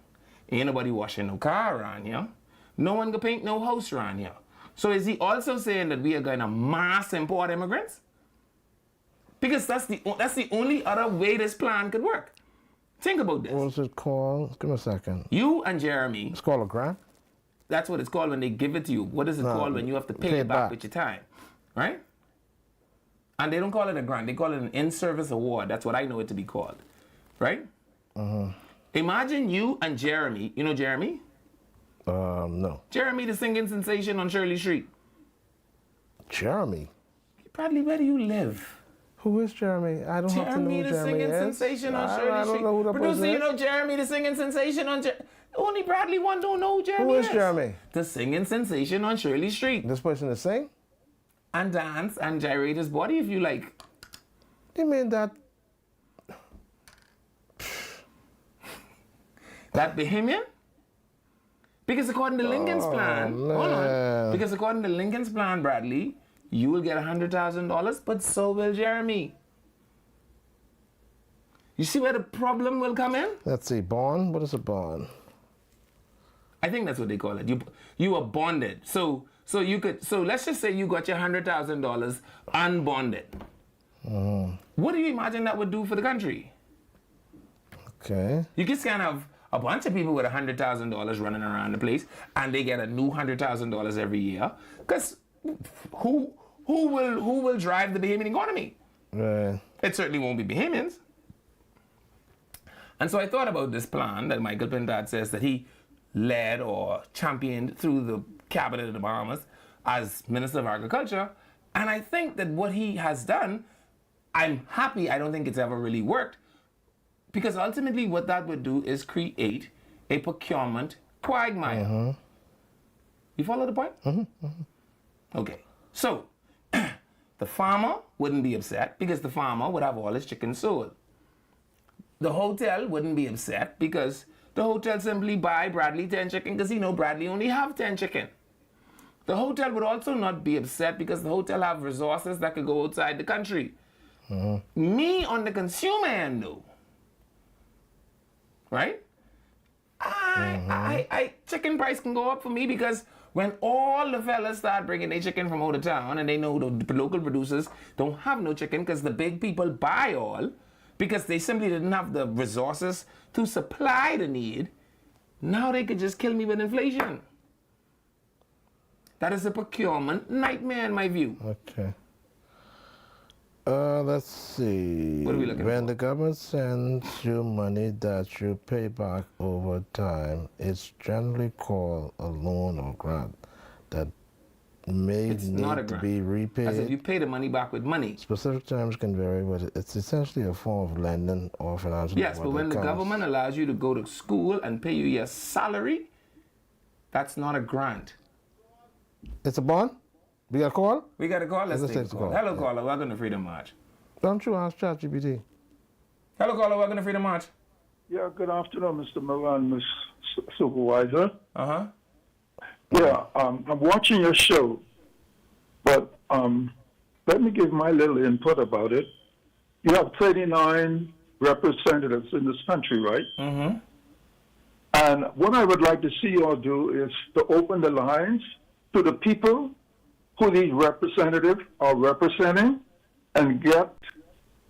Ain't nobody washing no car around here. No one go paint no house around here. So is he also saying that we are going to mass import immigrants? Because that's the only other way this plan could work. Think about this. What's it called? Give me a second. You and Jeremy. It's called a grant? That's what it's called when they give it to you. What is it called when you have to pay it back with your time? Right? And they don't call it a grant. They call it an in-service award. That's what I know it to be called. Right? Imagine you and Jeremy. You know Jeremy? No. Jeremy, the singing sensation on Shirley Street. Jeremy? Probably where do you live? Who is Jeremy? I don't have to know who Jeremy is. Jeremy, the singing sensation on Shirley Street. I don't know who that person is. Producer, you know Jeremy, the singing sensation on... Only Bradley one don't know who Jeremy is. Who is Jeremy? The singing sensation on Shirley Street. This person is sing? And dance and gyrate his body if you like. You mean that... That Bahamian? Because according to Lincoln's plan, hold on. Because according to Lincoln's plan, Bradley, you will get $100,000, but so will Jeremy. You see where the problem will come in? Let's see, bond. What is a bond? I think that's what they call it. You are bonded. So let's just say you got your $100,000 unbonded. What do you imagine that would do for the country? Okay. You just can't have a bunch of people with $100,000 running around the place and they get a new $100,000 every year. Because who will drive the Bahamian economy? Right. It certainly won't be Bahamians. And so I thought about this plan that Michael Pintard says that he led or championed through the cabinet of the Bahamas as Minister of Agriculture. And I think that what he has done, I'm happy. I don't think it's ever really worked. Because ultimately what that would do is create a procurement quagmire. You follow the point? Okay. So, the farmer wouldn't be upset because the farmer would have all his chickens sold. The hotel wouldn't be upset because the hotel simply buy Bradley 10 chicken because Bradley only have 10 chicken. The hotel would also not be upset because the hotel have resources that could go outside the country. Me on the consumer end though, right? I chicken price can go up for me because when all the fellas start bringing their chicken from out of town and they know the local producers don't have no chicken because the big people buy all because they simply didn't have the resources to supply the need, now they could just kill me with inflation. That is a procurement nightmare in my view. Okay. Let's see. What are we looking When for? the government sends you money that you pay back over time, it's generally called a loan or grant that may It's not a need to grant. be repaid. As if you pay the money back with money. Specific terms can vary, but it's essentially a form of lending or financial. Yes, but when the government allows you to go to school and pay you your salary, that's not a grant. It's a bond? We got a call? We got a call. Let's Let's take take a the call. call. Hello, caller. Welcome to Freedom March. Don't you ask ChatGPT? Hello, caller. Welcome to Freedom March. Yeah, good afternoon, Mr. Milan, Ms. Supervisor. Uh-huh. Yeah, I'm watching your show, but let me give my little input about it. You have 39 representatives in this country, right? Mm-hmm. And what I would like to see you all do is to open the lines to the people who these representatives are representing and get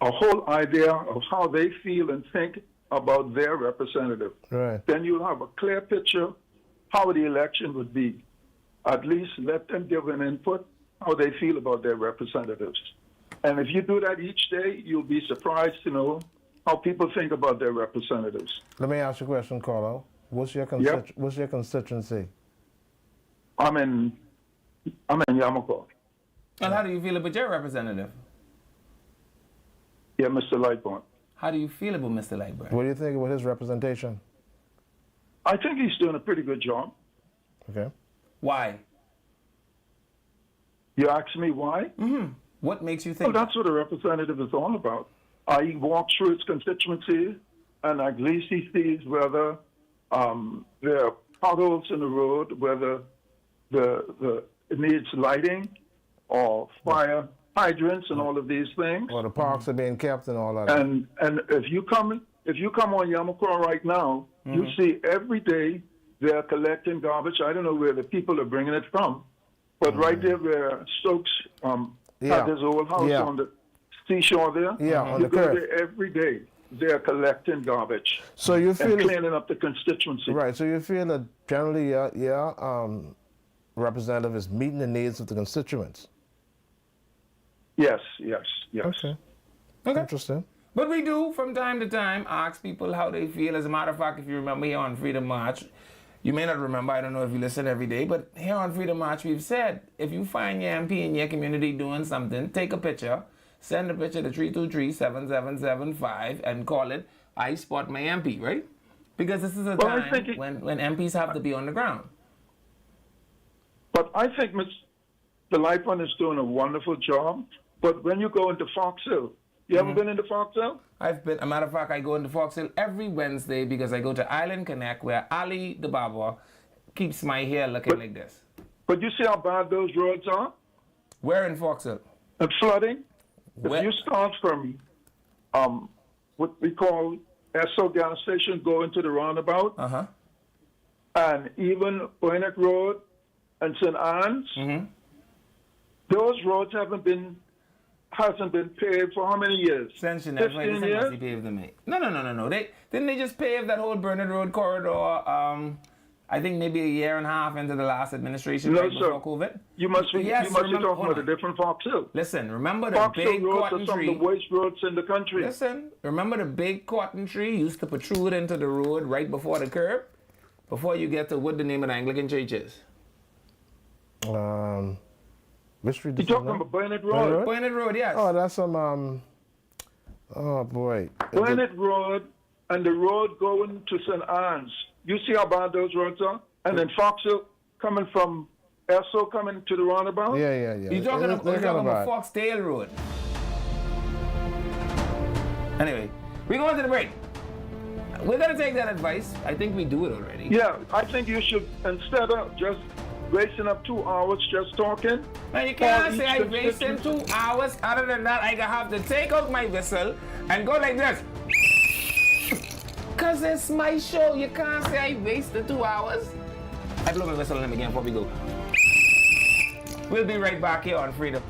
a whole idea of how they feel and think about their representative. Right. Then you'll have a clear picture how the election would be. At least let them give an input how they feel about their representatives. And if you do that each day, you'll be surprised to know how people think about their representatives. Let me ask you a question, Carlo. What's your constituency? I'm in Yamoussoukro. And how do you feel about your representative? Yeah, Mr. Lightbourne. How do you feel about Mr. Lightburn? What do you think about his representation? I think he's doing a pretty good job. Okay. Why? You ask me why? What makes you Well, think that's what a representative is all about. He walks through his constituency, and at least he sees whether there are potholes in the road, whether it needs lighting or fire hydrants and all of these things. Or the parks are being kept and all that. And if you come on Yamoussoukro right now, you see every day they're collecting garbage. I don't know where the people are bringing it from, but right there where Stokes had his old house on the seashore there, on you the go curb. there every day. They're collecting garbage So you and feel cleaning up the constituency. right. So you feel that generally, representative is meeting the needs of the constituents. Yes. Okay. Okay. Interesting. But we do, from time to time, ask people how they feel. As a matter of fact, if you remember here on Freedom March, you may not remember, I don't know if you listen every day, but here on Freedom March, we've said, if you find your MP in your community doing something, take a picture, send a picture to 323-7775 and call it, I spot my MP, right? Because this is a Well, I time think when MPs have to be on the ground. But I think Mr. Lightbourne is doing a wonderful job. But when you go into Fox Hill, you ever been into Fox Hill? I've been, a matter of fact, I go into Fox Hill every Wednesday because I go to Island Connect where Ali the barber keeps my hair looking like this. But you see how bad those roads are? Where in Fox Hill? And flooding? Where- If you start from what we call Esso gas station going to the roundabout, Uh-huh. and even Burnett Road and St. Anne's, Mm-hmm. those roads hasn't been paved for how many years? Since you never 15 years? paved them, mate. No. Didn't they just pave that whole Burnett Road corridor? I think maybe a year and a half into the last administration, No, right sir. before COVID. You must be remember, talking about a different Fox Hill. Listen, remember the Fox Hill big roads cotton are some tree. of the worst roads in the country. Listen, remember the big cotton tree used to protrude into the road right before the curb, before you get to what the name of the Anglican church is. Which street? You're talking about Burnett Road. Burnett Road, yes. Oh, that's some. Oh boy. Burnett Road and the road going to St. Anne's. You see how bad those roads are? And then Fox Hill coming from Esso coming to the roundabout? Yeah. You're talking about Foxdale Road. Anyway, we're going to the break. We're going to take that advice. I think we do it already. Yeah, I think you should, instead of just wasting up 2 hours just talking. Now you can't say I wasted 2 hours. Other than that, I have to take out my whistle and go like this. Because it's my show. You can't say I wasted 2 hours. I blow my whistle on him again before we go. We'll be right back here on Freedom.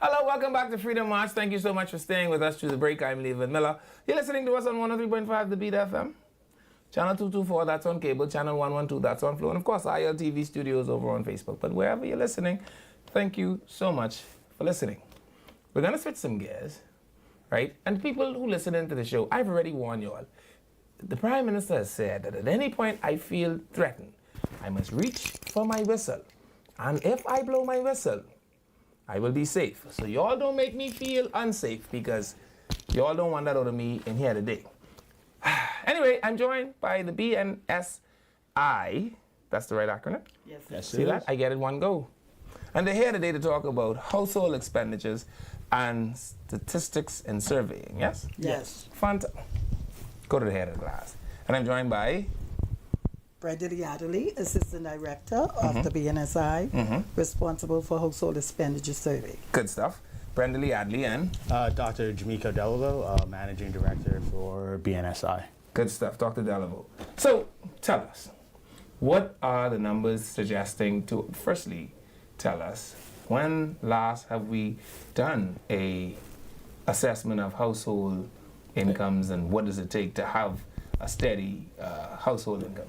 Hello, welcome back to Freedom March. Thank you so much for staying with us through the break. I'm Levan Miller. You're listening to us on 103.5 The Beat FM. Channel 224, that's on cable. Channel 112, that's on Flow. And of course, ILTV Studios over on Facebook. But wherever you're listening, thank you so much for listening. We're going to switch some gears, right? And people who listen into the show, I've already warned you all. The Prime Minister has said that at any point I feel threatened, I must reach for my whistle. And if I blow my whistle, I will be safe. So y'all don't make me feel unsafe because y'all don't want that out of me in here today. Anyway, I'm joined by the BNSI. That's the right acronym? Yes. See that? I get it one go. And they're here today to talk about household expenditures and statistics and surveying, yes? Yes. Go to the head of the class. And I'm joined by Brenda Adderley, Assistant Director of the BNSI, responsible for household expenditure survey. good stuff, Brenda Lee Adley, and Dr. Jamiko Delaveau, Managing Director for BNSI. good stuff, Dr. Delaveau. So tell us, what are the numbers suggesting to, firstly, tell us, when last have we done a assessment of household incomes and what does it take to have a steady household income?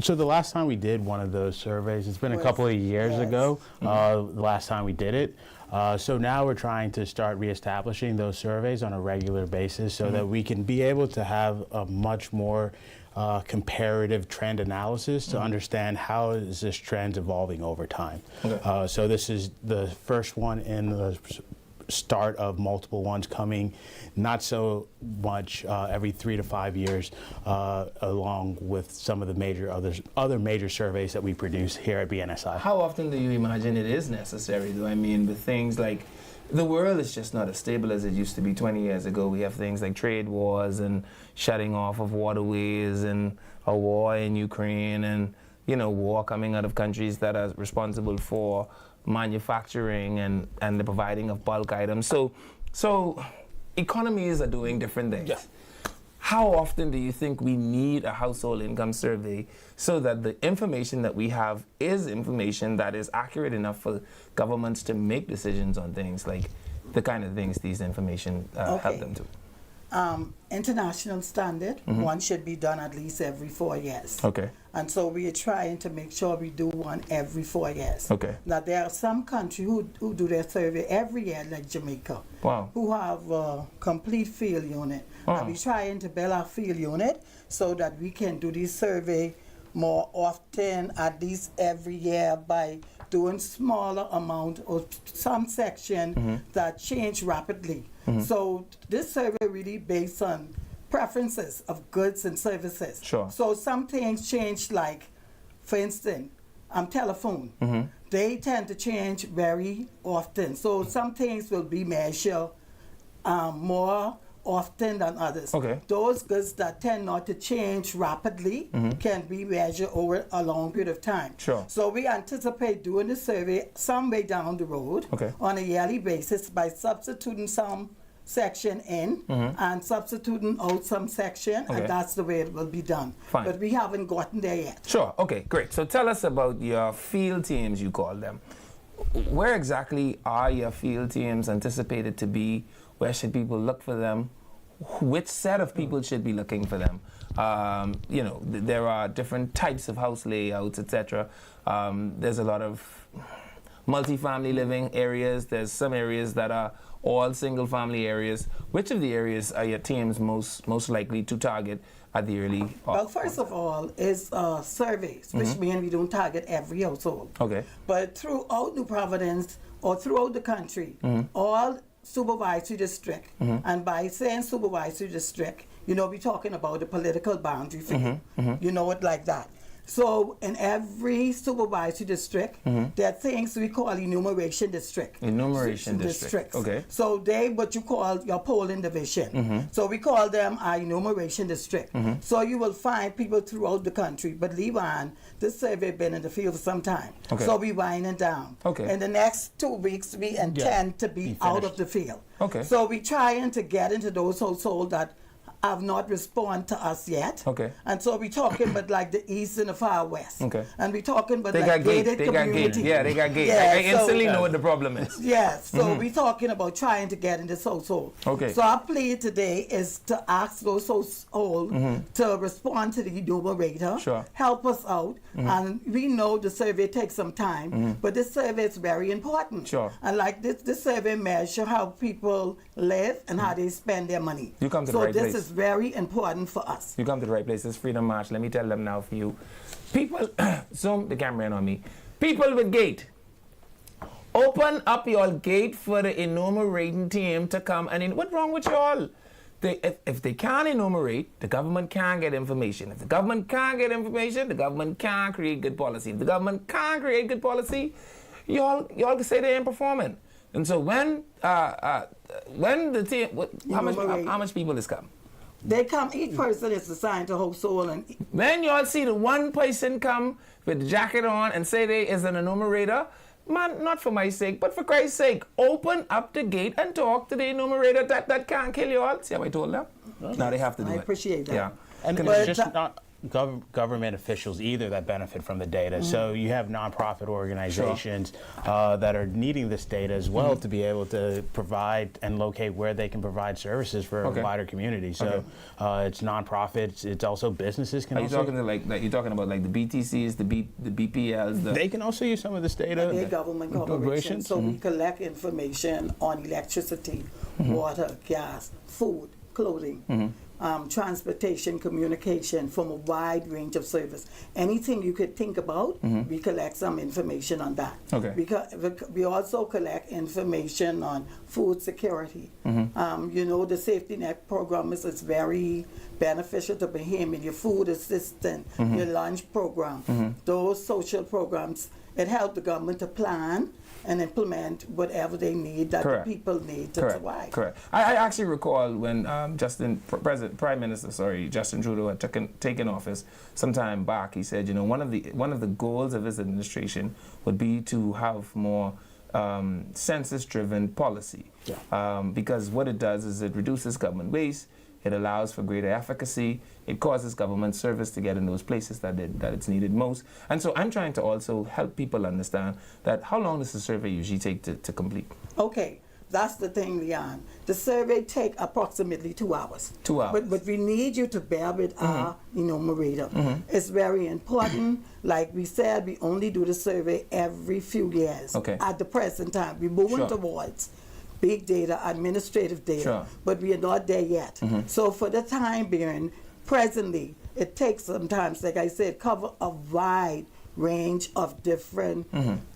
So the last time we did one of those surveys, it's been a couple of years Yes. ago, the last time we did it. So now we're trying to start reestablishing those surveys on a regular basis so that we can be able to have a much more comparative trend analysis to understand how is this trend evolving over time. Okay. So this is the first one in the start of multiple ones coming, not so much every 3 to 5 years, along with some of the other major surveys that we produce here at BNSI. How often do you imagine it is necessary, though? I mean, with things like, the world is just not as stable as it used to be 20 years ago. We have things like trade wars and shutting off of waterways and a war in Ukraine and, you know, war coming out of countries that are responsible for manufacturing and the providing of bulk items. So economies are doing different things. Yeah. How often do you think we need a household income survey so that the information that we have is information that is accurate enough for governments to make decisions on things like the kind of things these information help them to? International standard, one should be done at least every 4 years. Okay. And so we are trying to make sure we do one every 4 years. Okay. Now there are some countries who do their survey every year, like Jamaica, Wow. who have a complete field unit. Wow. And we're trying to build our field unit so that we can do this survey more often, at least every year, by doing smaller amount or some section that change rapidly. So this survey really based on preferences of goods and services. Sure. So some things change, like, for instance, telephone. They tend to change very often. So some things will be measured more often than others. Okay. Those goods that tend not to change rapidly can be measured over a long period of time. Sure. So we anticipate doing the survey some way down the road on a yearly basis by substituting some section in and substituting out some section, Okay. and that's the way it will be done. Fine. But we haven't gotten there yet. Sure. Okay, great. So tell us about your field teams, you call them. Where exactly are your field teams anticipated to be? Where should people look for them? Which set of people should be looking for them? You know, there are different types of house layouts, etc. There's a lot of multi-family living areas. There's some areas that are all single-family areas. Which of the areas are your teams most likely to target at the early? Well, first of all, is surveys, which mean we don't target every household. Okay. But throughout New Providence or throughout the country, all supervisory district, and by saying supervisory district, you know, we're talking about the political boundary figure. You know it like that. So in every supervisory district, there are things we call enumeration district. Enumeration district. Okay. So they what you call your polling division. So we call them our enumeration district. So you will find people throughout the country. But Levan, this survey been in the field for some time. Okay. So we winding down. Okay. In the next 2 weeks, we intend to be out of the field. Okay. So we trying to get into those households that have not responded to us yet. Okay. And so we're talking about like the east and the far west. Okay. And we're talking about They like got gate. gated They got community. gate. Yeah, they got gate. Yeah, I instantly know what the problem is. Yes, so we're talking about trying to get in this household. Okay. So our plea today is to ask those households to respond to the enumerator, Sure. help us out, and we know the survey takes some time, but this survey is very important. Sure. And like this survey measure how people live and how they spend their money. You come to the so right this place. is very important for us. You come to the right place. It's Freedom March. Let me tell them now for you. People, zoom the camera in on me. People with gate. Open up your gate for the enumerating team to come. And what's wrong with y'all? If they can't enumerate, the government can't get information. If the government can't get information, the government can't create good policy. If the government can't create good policy, y'all can say they ain't performing. And so when the team, how much people is come? They come, each person is assigned to household, and When y'all see the one person come with the jacket on and say they is an enumerator, man, not for my sake, but for Christ's sake, open up the gate and talk to the enumerator that can't kill you all. See how I told them? Now they have to do I it. appreciate that. Yeah. And But it's just not government officials either that benefit from the data. So you have nonprofit organizations that are needing this data as well to be able to provide and locate where they can provide services for a wider community. So it's nonprofits, it's also businesses can Are you also... talking to like you're talking about like the BTCs, the BPLs, They can also use some of this data. they're government corporations, so we collect information on electricity, water, gas, food, clothing, transportation, communication from a wide range of service. Anything you could think about, we collect some information on that. Okay. We also collect information on food security. You know, the safety net program is very beneficial to Bahamian. Your food assistance, your lunch program, those social programs, it helps the government to plan and implement whatever they need that the people need to survive. Correct. I actually recall when Prime Minister Justin Trudeau had taken office some time back. He said, you know, one of the goals of his administration would be to have more census-driven policy, because what it does is it reduces government waste. It allows for greater efficacy. It causes government service to get in those places that it's needed most. And so I'm trying to also help people understand that how long does the survey usually take to complete? Okay, that's the thing, Leon. The survey takes approximately 2 hours. 2 hours. But we need you to bear with our enumerator. It's very important. Like we said, we only do the survey every few years. Okay. At the present time, we're moving towards big data, administrative data, but we are not there yet. So for the time being, presently, it takes sometimes, like I said, cover a wide range of different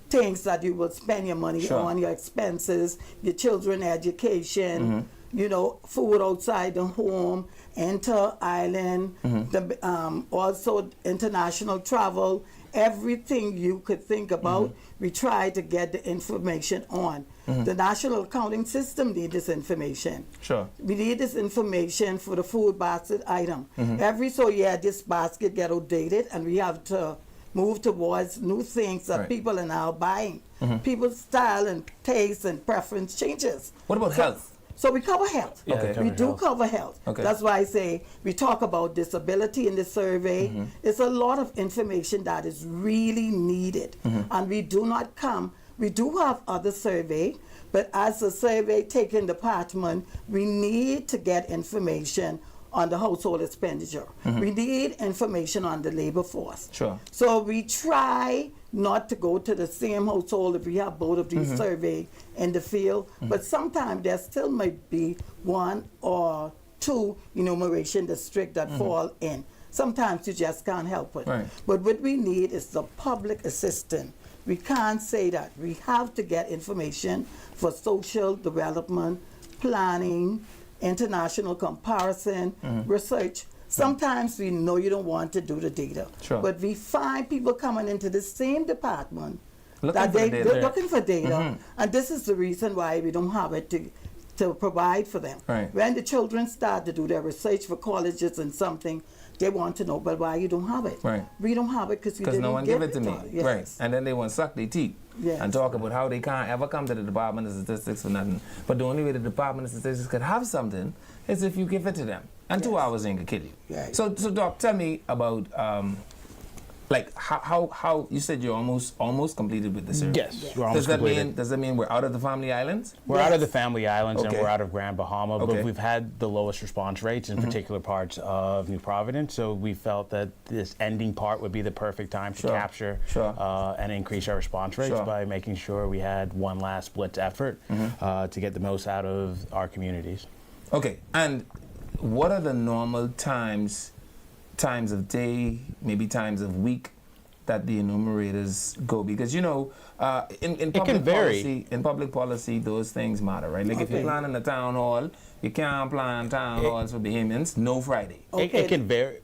things that you will spend your money on, your expenses, your children education, you know, food outside the home, inter-island, also international travel, everything you could think about, we try to get the information on. The National Accounting System needs this information. We need this information for the food basket item. Every so year, this basket get outdated, and we have to move towards new things that people are now buying. People's style and taste and preference changes. What about health? So we cover health. Okay. We do cover health. That's why I say we talk about disability in the survey. It's a lot of information that is really needed. And we do not come. We do have other survey, but as a survey taking department, we need to get information on the household expenditure. We need information on the labor force. So we try not to go to the same household if we have both of these survey in the field, but sometimes there still might be 1 or 2 enumeration districts that fall in. Sometimes you just can't help it. But what we need is the public assistance. We can't say that. We have to get information for social development, planning, international comparison, research. Sometimes we know you don't want to do the data, but we find people coming into the same department they're looking for data, and this is the reason why we don't have it to provide for them. When the children start to do their research for colleges and something, they want to know, but why you don't have it? We don't have it because you didn't no one give it to me. Yes. And then they want to suck their teeth and talk about how they can't ever come to the Department of Statistics for nothing. But the only way the Department of Statistics could have something is if you give it to them. And 2 hours ain't gonna kill you. Right. So Doc, tell me about like how you said you're almost completed with the survey. Yes, we're almost completed. Does that mean we're out of the family islands? We're out of the family islands and Okay. we're out of Grand Bahama, Okay. but we've had the lowest response rates in particular parts of New Providence. So we felt that this ending part would be the perfect time to Sure. capture Sure. and increase our response rates Sure. by making sure we had one last blitz effort to get the most out of our communities. Okay, and what are the normal times of day, maybe times of week that the enumerators go? Because in public can vary. policy, those things matter, right? Like if you're Okay. planning a town hall, you can't plan town halls for Bahamians. No Friday. Okay. It can vary.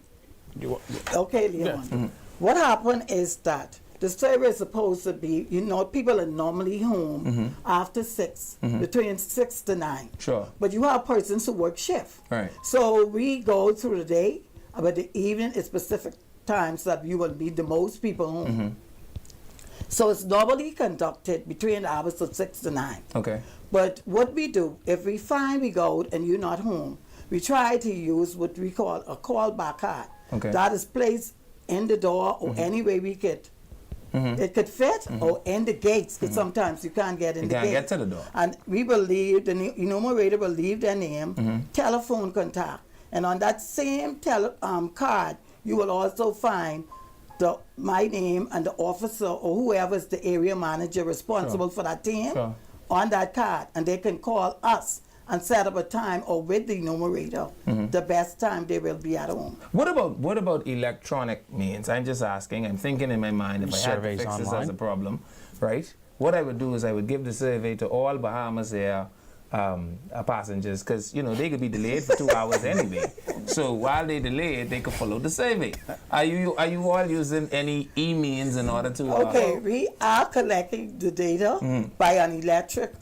Okay, Leon. What happened is that the survey is supposed to be, people are normally home after 6, between 6 to 9. Sure. But you have persons who work shift. Right. So we go through the day, but the evening is specific times that you will be the most people home. So it's normally conducted between the hours of 6 to 9. Okay. But what we do, if we find we go out and you're not home, we try to use what we call a callback card. Okay. That is placed in the door or any way we could. It could fit or in the gates. Because sometimes you can't get in You the can't gate. get to the door. And we will leave, the enumerator will leave their name, telephone contact. And on that same card, you will also find my name and the officer or whoever is the area manager responsible for that team Sure. on that card. And they can call us and set up a time or with the enumerator, the best time they will be at home. What about electronic means? I'm just asking. I'm thinking in my mind if I had to Surveys fix this online? as a problem, right? What I would do is I would give the survey to all Bahamas Air passengers because they could be delayed for 2 hours anyway. So while they delayed, they could follow the survey. Are you all using any e-means in order to? Okay, we are collecting the data by an electric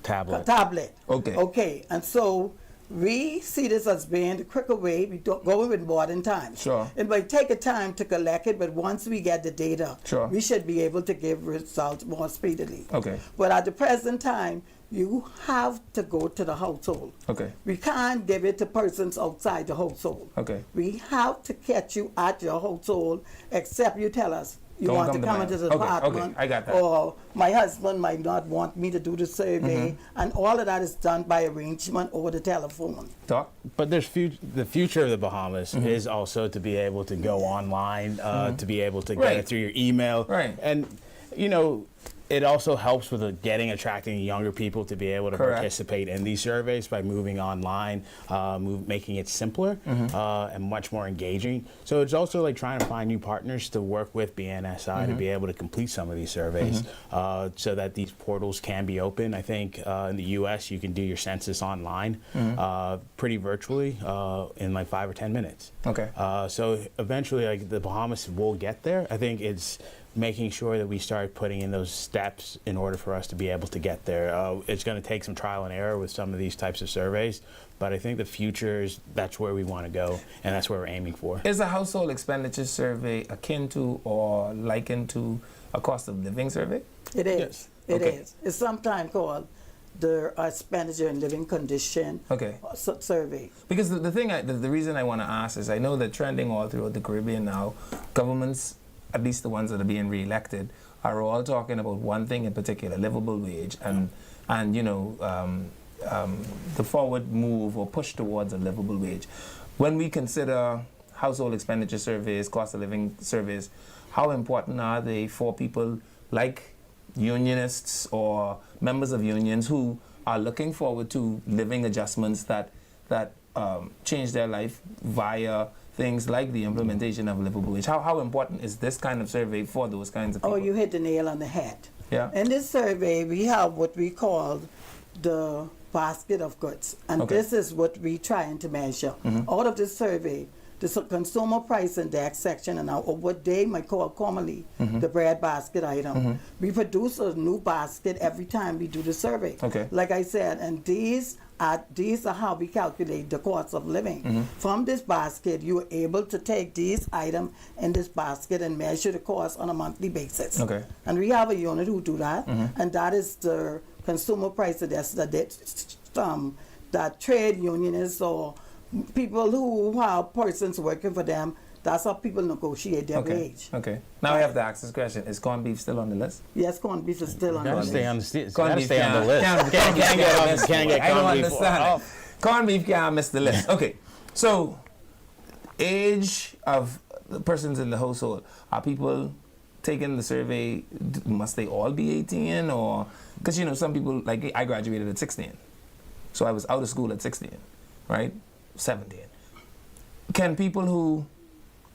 tablet. Okay. Okay, and so we see this as being the quicker way. We don't go with modern times. Sure. It might take a time to collect it, but once we get the data, Sure. we should be able to give results more speedily. Okay. But at the present time, you have to go to the household. Okay. We can't give it to persons outside the household. Okay. We have to catch you at your household, except you tell us you Don't want come to to come my into the house. Okay, apartment. okay, I got that. Or my husband might not want me to do the survey. And all of that is done by arrangement over the telephone. Talk. But there's the future of the Bahamas is also to be able to go online, to be able to get Right. it through your email. Right. And, it also helps with attracting younger people to be able to Correct. participate in these surveys by moving online, making it simpler and much more engaging. So it's also like trying to find new partners to work with BNSI to be able to complete some of these surveys so that these portals can be open. I think in the U.S. you can do your census online pretty virtually in like 5 or 10 minutes. Okay. So eventually the Bahamas will get there. I think it's making sure that we start putting in those steps in order for us to be able to get there. It's going to take some trial and error with some of these types of surveys, but I think the future is that's where we want to go, and that's where we're aiming for. Is a household expenditure survey akin to or likened to a cost of living survey? It is. Yes. It Okay. is. It's sometimes called the expenditure and living condition Okay. survey. Because the reason I want to ask is I know that trending all throughout the Caribbean now, governments, at least the ones that are being re-elected, are all talking about one thing in particular, livable wage, and the forward move or push towards a livable wage. When we consider household expenditure surveys, cost of living surveys, how important are they for people like unionists or members of unions who are looking forward to living adjustments that change their life via things like the implementation of livable wage? How important is this kind of survey for those kinds of people? Oh, you hit the nail on the head. Yeah. In this survey, we have what we call the basket of goods. And Okay. this is what we're trying to measure. Out of this survey, the consumer price index section, and what they might call commonly the bread basket item. We produce a new basket every time we do the survey. Okay. Like I said, and these are how we calculate the cost of living. From this basket, you are able to take these items in this basket and measure the cost on a monthly basis. Okay. And we have a unit who do that, and that is the consumer price index that trade unionists or people who have persons working for them, that's how people negotiate their wage. Okay. Now I have to ask this question: is corned beef still on the list? Yes, corned beef is still on the Gotta list. stay on the list. Corned Gotta beef stay on the list. can't Can't get corned beef off. Corned beef can't miss the list. Okay, so age of the persons in the household, are people taking the survey? Must they all be 18, or because some people, like I graduated at 16, so I was out of school at 16, right? 17. Can people who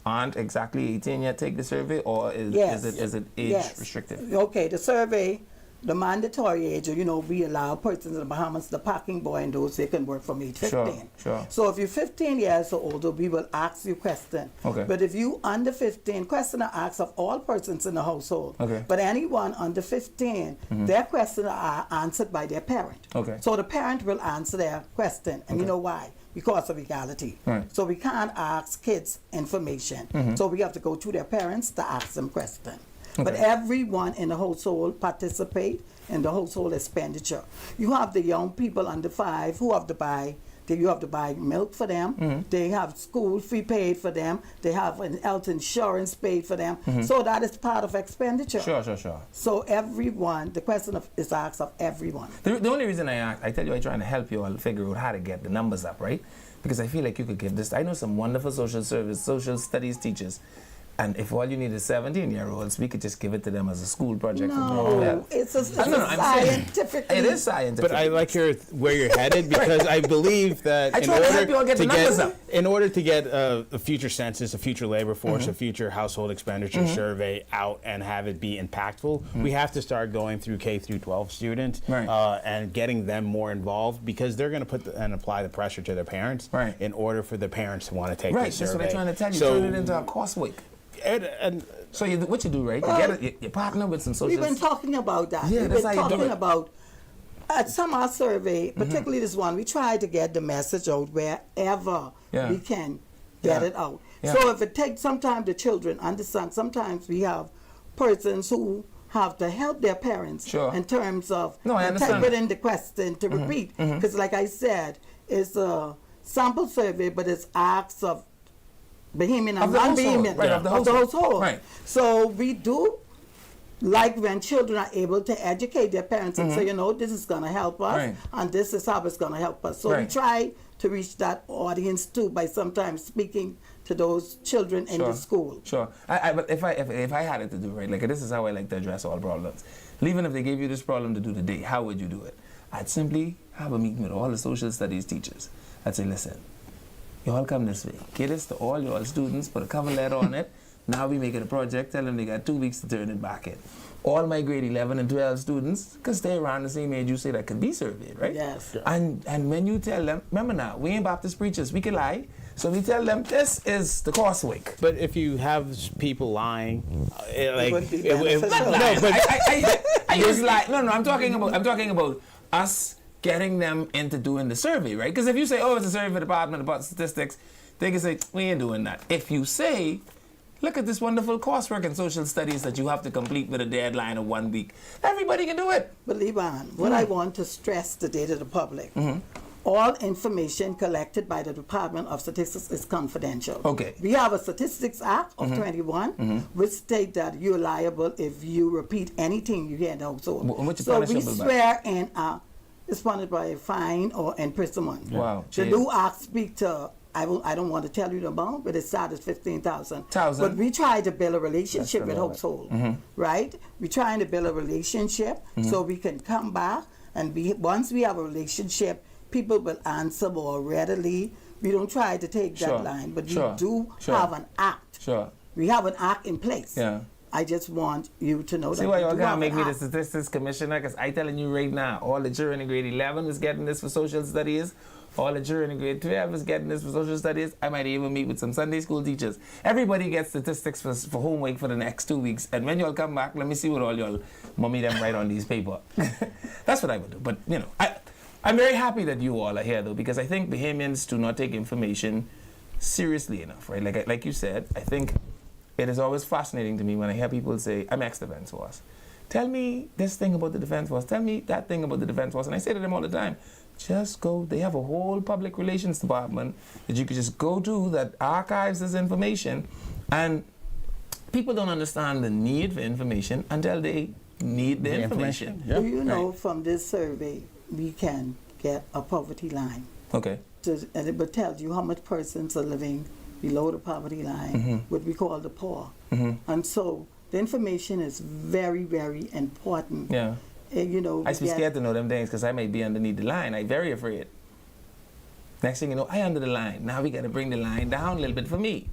aren't exactly 18 yet take the survey, or is it age restricted? Okay, the survey, the mandatory age, we allow persons in the Bahamas, the parking boy and those, they can work from age 15. Sure. So if you're 15 years or older, we will ask you question. Okay. But if you under 15, question are asked of all persons in the household. Okay. But anyone under 15, their questions are answered by their parent. Okay. So the parent will answer their question, and you know why? Because of equality. Right. So we can't ask kids information. So we have to go to their parents to ask them questions. But everyone in the household participate in the household expenditure. You have the young people under 5 who have to buy. You have to buy milk for them. They have school fee paid for them. They have an health insurance paid for them. So that is part of expenditure. Sure. So everyone, the question is asked of everyone. The only reason I asked, I tell you, I'm trying to help you all figure out how to get the numbers up, right? Because I feel like you could give this. I know some wonderful social studies teachers. And if all you need is 17-year-olds, we could just give it to them as a school project. No, it's a scientific. It is scientific. But I like where you're headed, because I believe that in order to get a future census, a future labor force, a future household expenditure survey out and have it be impactful, we have to start going through K through 12 students and getting them more involved, because they're going to put and apply the pressure to their parents in order for the parents to want to take the survey. That's what I'm trying to tell you. Turn it into a course week. So what you do, right? You partner with some social. We've been talking about that. Yeah, We've that's been how you do talking it. about at some of our survey, particularly this one. We try to get the message out wherever we can get it out. Yeah. So if it takes sometimes the children understand. Sometimes we have persons who have to help their parents in terms of interpreting the question to repeat. Because, like I said, it's a sample survey, but it's acts of Bahamian and non-Bahamian of the household. Right. So we do like when children are able to educate their parents and say, this is going to help us, and this is how it's going to help us. So we try to reach that audience too by sometimes speaking to those children in the school. Sure. But if I had it to do, right, like this is how I like to address all problems. Even if they gave you this problem to do today, how would you do it? I'd simply have a meeting with all the social studies teachers. I'd say, listen, you all come this way. Get this to all your students, put a cover letter on it. Now we make it a project, tell them they got 2 weeks to turn it back in. All my grade 11 and 12 students, because they're around the same age you say that could be surveyed, right? Yes. And when you tell them, remember now, we ain't Baptist preachers, we can lie. So we tell them, this is the course week. But if you have people lying, It would be beneficial. I just lie. No, I'm talking about us getting them into doing the survey, right? Because if you say, it's a survey for the Department of Statistics, they can say, we ain't doing that. If you say, look at this wonderful coursework in social studies that you have to complete with a deadline of 1 week, everybody can do it. But Levan, what I want to stress today to the public, all information collected by the Department of Statistics is confidential. Okay. We have a Statistics Act of 21, which state that you're liable if you repeat anything you hear in the household. So we swear in it's punished by a fine or imprisonment. Wow. The new act speak to, I don't want to tell you the amount, but it started 15,000. But we try to build a relationship with household, right? We're trying to build a relationship so we can come back and once we have a relationship, people will answer more readily. We don't try to take that line, but we do have an act. Sure. We have an act in place. Yeah. I just want you to know that. See why y'all we do can't have make an me the act. statistics commissioner? Because I telling you right now, all the children in grade 11 is getting this for social studies. All the children in grade 12 is getting this for social studies. I might even meet with some Sunday school teachers. Everybody gets statistics for homework for the next 2 weeks. And when y'all come back, let me see what all y'all mommy them write on these paper. That's what I would do. But, I'm very happy that you all are here, though, because I think Bahamians do not take information seriously enough, right? Like you said, I think it is always fascinating to me when I hear people say, I'm ex-defense force. tell me this thing about the Defense Force, tell me that thing about the Defense Force. And I say to them all the time, just go, they have a whole public relations department that you could just go to that archives this information, and people don't understand the need for information until they need the information. Yeah. Do you know from this survey we can get a poverty line? Okay. And it will tell you how much persons are living below the poverty line, what we call the poor. And so the information is very, very important. Yeah. You know, I used to be scared to know them things because I may be underneath the line. I'm very afraid. Next thing you know, I under the line. Now we got to bring the line down a little bit for me.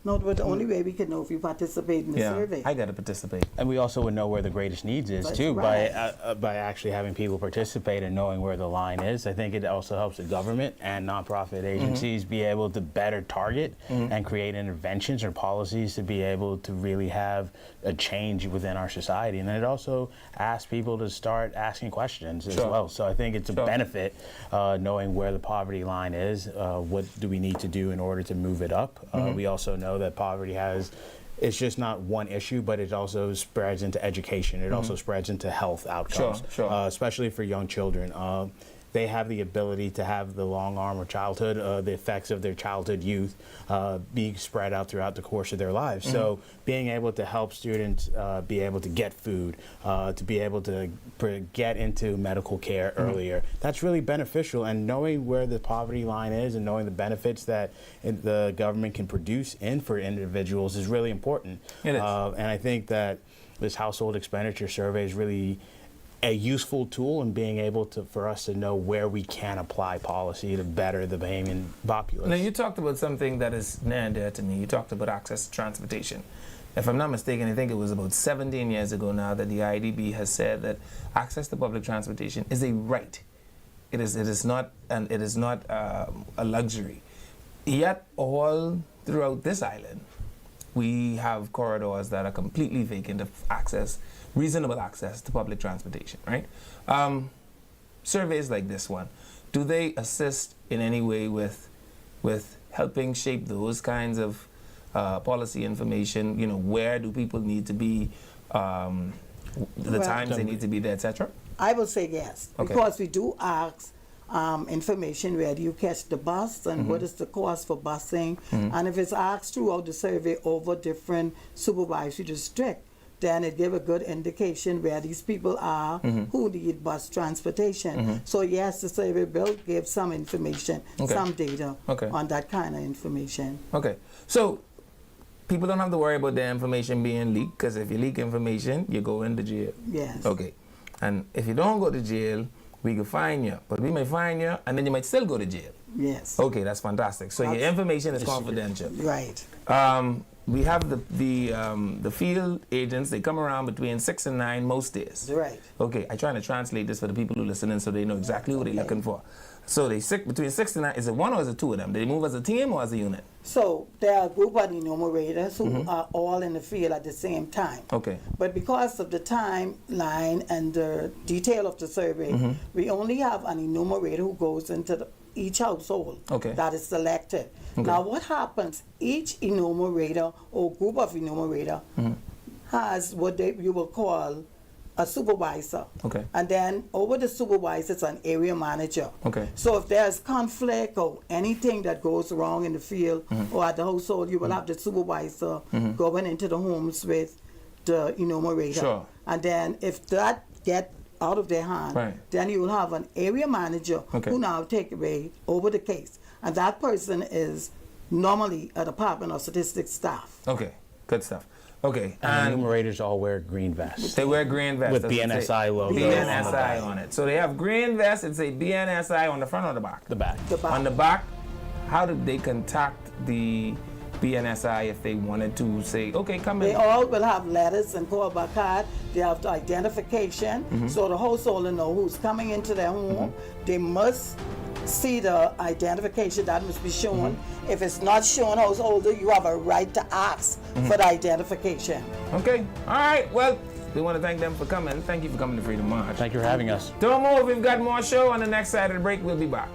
No, but the only way we can know if you participate in the survey. I got to participate. And we also would know where the greatest needs is That's too right. by actually having people participate and knowing where the line is. I think it also helps the government and nonprofit agencies be able to better target and create interventions or policies to be able to really have a change within our society. And then it also asks people to start asking questions as well. So I think it's a benefit knowing where the poverty line is. What do we need to do in order to move it up? We also know that poverty it's just not one issue, but it also spreads into education. It also spreads into health outcomes, especially for young children. They have the ability to have the long arm of childhood, the effects of their childhood youth be spread out throughout the course of their lives. So being able to help students be able to get food, to be able to get into medical care earlier, that's really beneficial. And knowing where the poverty line is and knowing the benefits that the government can produce for individuals is really important. It is. And I think that this household expenditure survey is really a useful tool in being able for us to know where we can apply policy to better the Bahamian populace. Now, you talked about something that is near and dear to me. You talked about access to transportation. If I'm not mistaken, I think it was about 17 years ago now that the IDB has said that access to public transportation is a right. It is not a luxury. Yet, all throughout this island, we have corridors that are completely vacant of reasonable access to public transportation, right? Surveys like this one, do they assist in any way with helping shape those kinds of policy information? You know, where do people need to be, the times they need to be there, etc.? I will say yes, Okay. because we do ask information, where do you catch the bus and what is the cost for busing, and if it's asked throughout the survey over different supervisory districts, then it gives a good indication where these people are who need bus transportation. So yes, the survey will give some information, some data on that kind of information. Okay, so people don't have to worry about their information being leaked, because if you leak information, you go into jail. Yes. Okay, and if you don't go to jail, we can fine you, but we may fine you, and then you might still go to jail. Yes. Okay, that's fantastic. So your information is confidential. Right. We have the field agents. They come around between 6 and 9 most days. Right. Okay, I'm trying to translate this for the people who listen in so they know exactly what they're looking for. So they between 6 and 9. Is it one or is it two of them? They move as a team or as a unit? So there are a group of enumerators who are all in the field at the same time. Okay. But because of the timeline and the detail of the survey, we only have an enumerator who goes into each household that is selected. Now what happens, each enumerator or group of enumerator has what you will call a supervisor. Okay. And then over the supervisor is an area manager. Okay. So if there's conflict or anything that goes wrong in the field or at the household, you will have the supervisor going into the homes with the enumerator. Sure. And then if that gets out of their hand, then you will have an area manager who now take away over the case. And that person is normally a Department of Statistics staff. Okay, good stuff. Okay, and enumerators all wear green vests. They wear green vests. With BNSI logo. BNSI on it. So they have green vests and say BNSI on the front or the back? The back. The back. On the back, how did they contact the BNSI if they wanted to say, okay, come in? They all will have letters and call by card. They have the identification, so the household will know who's coming into their home. They must see the identification, that must be shown. If it's not shown, householder, you have a right to ask for the identification. Okay, all right, well, we want to thank them for coming. Thank you for coming to Freedom March. Thank you for having us. Don't move, we've got more show on the next side of the break. We'll be back.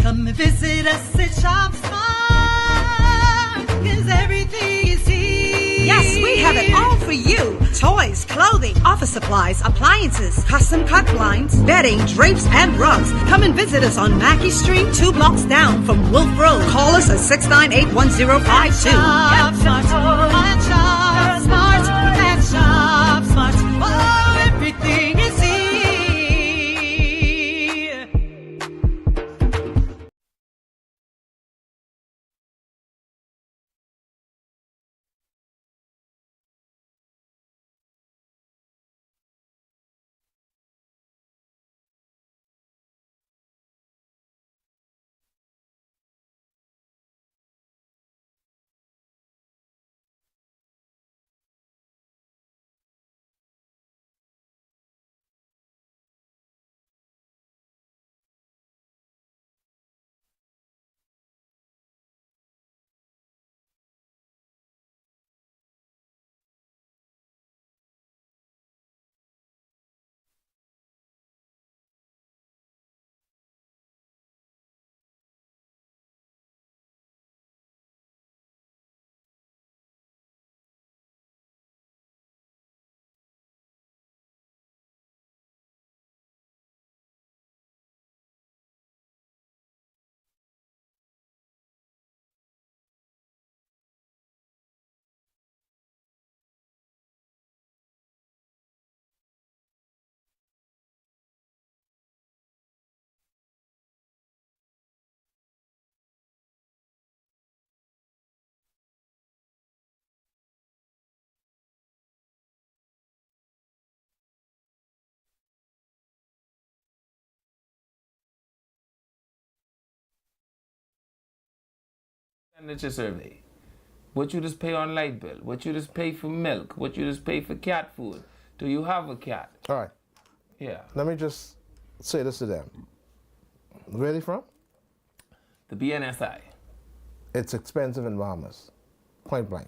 Come and visit us at Shop Smart, 'cause everything is here. Yes, we have it all for you. Toys, clothing, office supplies, appliances, custom cut blinds, bedding, drapes, and rugs. Come and visit us on Mackey Street, 2 blocks down from Wolf Road. Call us at 698-1052. Shop Smart, and Shop Smart, and Shop Smart. Oh, everything is here. Expenditure survey. What you just pay on light bill? What you just pay for milk? What you just pay for cat food? Do you have a cat? All right. Yeah. Let me just say this to them. Where are they from? The BNSI. It's expensive in Bahamas. Point blank.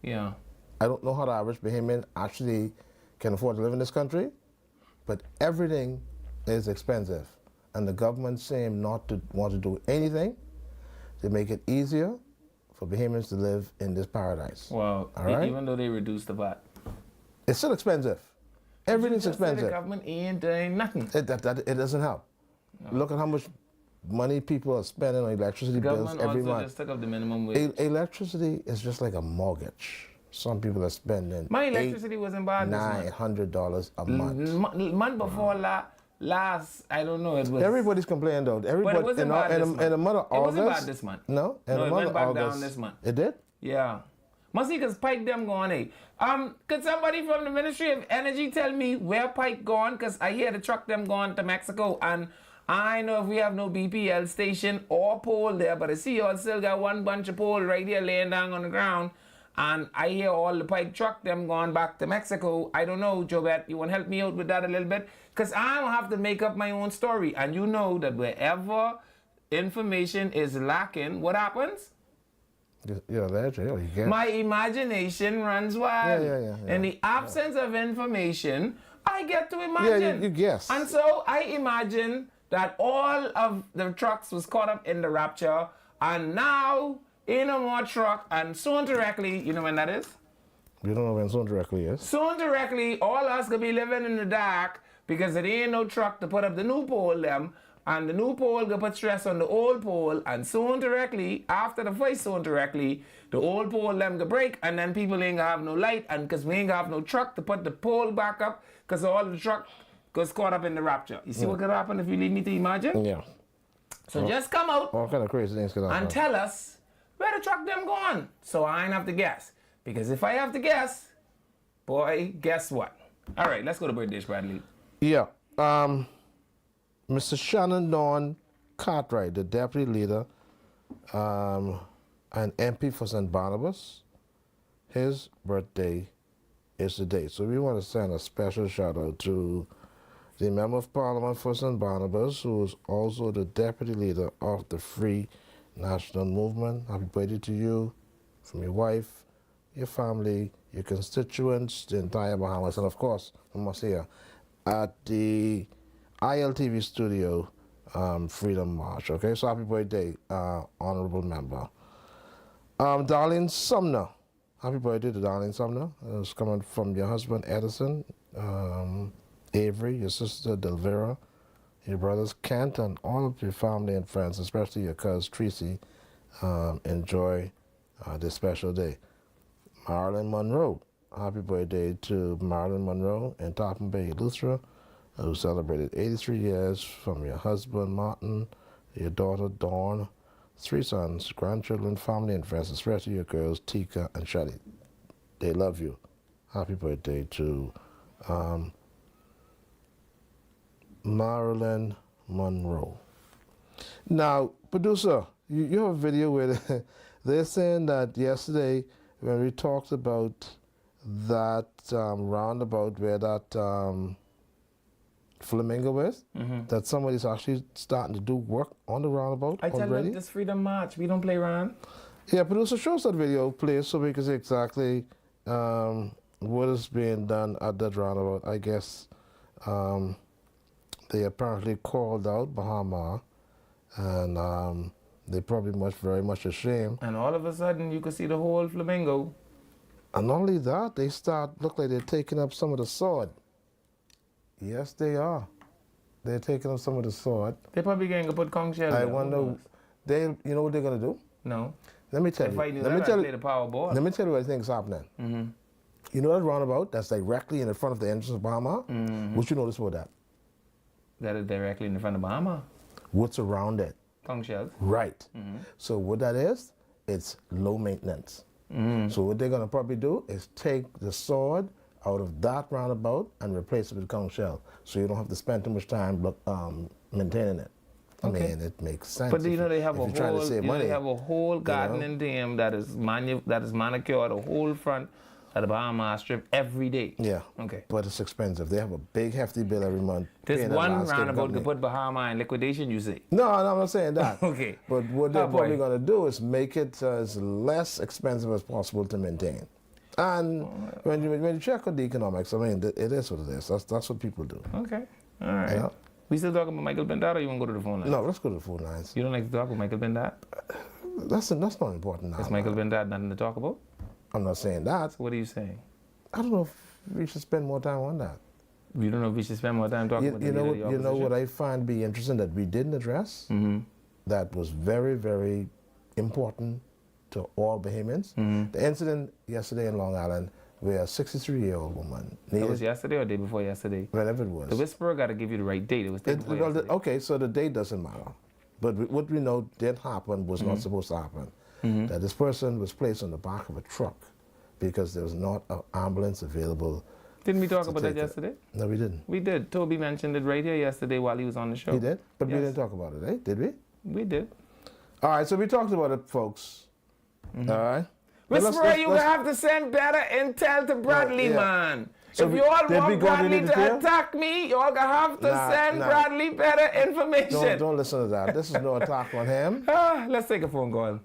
Yeah. I don't know how the average Bahamian actually can afford to live in this country, but everything is expensive. And the government seem not to want to do anything to make it easier for Bahamians to live in this paradise. Well, All right? even though they reduced the VAT. It's still expensive. Everything's You just said expensive. The government ain't doing nothing. It doesn't help. No. Look at how much money people are spending on electricity The bills government every also month. just took up the minimum wage. Electricity is just like a mortgage. Some people are spending My electricity wasn't bad this month. $900 a month. Month before last, I don't know, it was... Everybody's complaining though. Everybody, But it wasn't bad this month. in the month of August. It wasn't bad this month. No, in No, the it month went of back August. down this month. It did? Yeah. Must see, because Pike them gone, eh? Could somebody from the Ministry of Energy tell me where Pike gone? Because I hear the truck them gone to Mexico, and I know if we have no BPL station or pole there, but I see y'all still got one bunch of pole right here laying down on the ground, and I hear all the Pike truck them gone back to Mexico. I don't know, Jobette, you want to help me out with that a little bit? Because I don't have to make up my own story, and you know that wherever information is lacking, what happens? You're there, Jay. You get. My imagination runs wild. Yeah. In the absence of information, I get to imagine. Yeah, you guess. And so I imagine that all of the trucks was caught up in the rapture, and now ain't no more truck, and soon directly, you know when that is? You don't know when soon directly is. Soon directly, all us gonna be living in the dark because it ain't no truck to put up the new pole them, and the new pole gonna put stress on the old pole, and soon directly, after the first soon directly, the old pole them gonna break, and then people ain't gonna have no light, and because we ain't gonna have no truck to put the pole back up, because all the truck goes caught up in the rapture. You see what could happen if you leave me to imagine? Yeah. So just come out All kind of crazy things could happen. and tell us where the truck them gone, so I ain't have to guess. Because if I have to guess, boy, guess what? All right, let's go to Bird Dish, Bradley. Yeah. Mr. Shannon Dawn Cartwright, the deputy leader and MP for St. Barnabas, his birthday is today. So we want to send a special shout out to the Member of Parliament for St. Barnabas, who is also the deputy leader of the Free National Movement. Happy birthday to you, from your wife, your family, your constituents, the entire Bahamas, and of course, from us here at the ILTV studio. Freedom March. Okay, so happy birthday, honorable member. Darlene Sumner. Happy birthday to Darlene Sumner. It's coming from your husband Edison, Avery, your sister Delvera, your brothers Kent, and all of your family and friends, especially your cousin Tracy. Enjoy this special day. Marilyn Monroe. Happy birthday to Marilyn Monroe in Topham Bay, Lutheran, who celebrated 83 years from your husband Martin, your daughter Dawn, 3 sons, grandchildren, family, and friends, especially your girls Tika and Shelley. They love you. Happy birthday to Marilyn Monroe. Now, producer, you have a video where they're saying that yesterday when we talked about that roundabout where that Flamingo is, that somebody's actually starting to do work on the roundabout I tell already. them this Freedom March. We don't play around. Yeah, producer, show us that video, please, so we can see exactly what is being done at that roundabout. I guess they apparently called out Bahama, and they're probably very much ashamed. And all of a sudden, you could see the whole Flamingo. And not only that, they look like they're taking up some of the sword. Yes, they are. They're taking up some of the sword. They're probably going to put conch shell. I wonder, you know what they're going to do? No. Let me tell you. If I knew Let me that, tell I'd you. play the power ball. Let me tell you what I think is happening. You know that roundabout that's directly in the front of the entrance of Bahama? What you notice about that? That is directly in front of Bahama. What's around it? Conch shells. Right. So what that is, it's low maintenance. So what they're going to probably do is take the sword out of that roundabout and replace it with conch shell, so you don't have to spend too much time maintaining it. I mean, it makes sense. But you know they have they have a whole garden in them that is manicured, a whole front of the Bahama Strip every day. Yeah. Okay. But it's expensive. They have a big hefty bill every month. This paying one that landscape roundabout company. could put Bahama in liquidation, you say? No, I'm not saying that. Okay. But what they're Oh, boy. probably going to do is make it as less expensive as possible to maintain. And when you check on the economics, I mean, it is what it is. That's what people do. Okay. All right. Yeah. We still talking about Michael Bendad, or you want to go to the phone line? No, let's go to the phone lines. You don't like to talk about Michael Bendad? That's not important now. Is Michael Bendad nothing to talk about? I'm not saying that. What are you saying? I don't know if we should spend more time on that. You don't know if we should spend more time talking about the You leader of the know opposition? what I find be interesting that we didn't address? That was very, very important to all Bahamians. The incident yesterday in Long Island where a 63-year-old woman That was yesterday or day before yesterday? whenever it was. The Whisperer got to give you the right date. It was day before yesterday. Okay, so the date doesn't matter. But what we know did happen was not supposed to happen. That this person was placed on the back of a truck because there was not an ambulance available. Didn't we talk to about that take it. yesterday? No, we didn't. We did. Toby mentioned it right here yesterday while he was on the show. He did? But we Yes. didn't talk about it, eh? Did we? We did. All right, so we talked about it, folks. All right? But Whisperer, you have to send better intel to Bradley, yeah. man. So if we- you all did we want go into Bradley to detail? attack me, you all gonna have to Nah, send nah. Bradley better information. Don't listen to that. This is no attack on him. Let's take a phone call.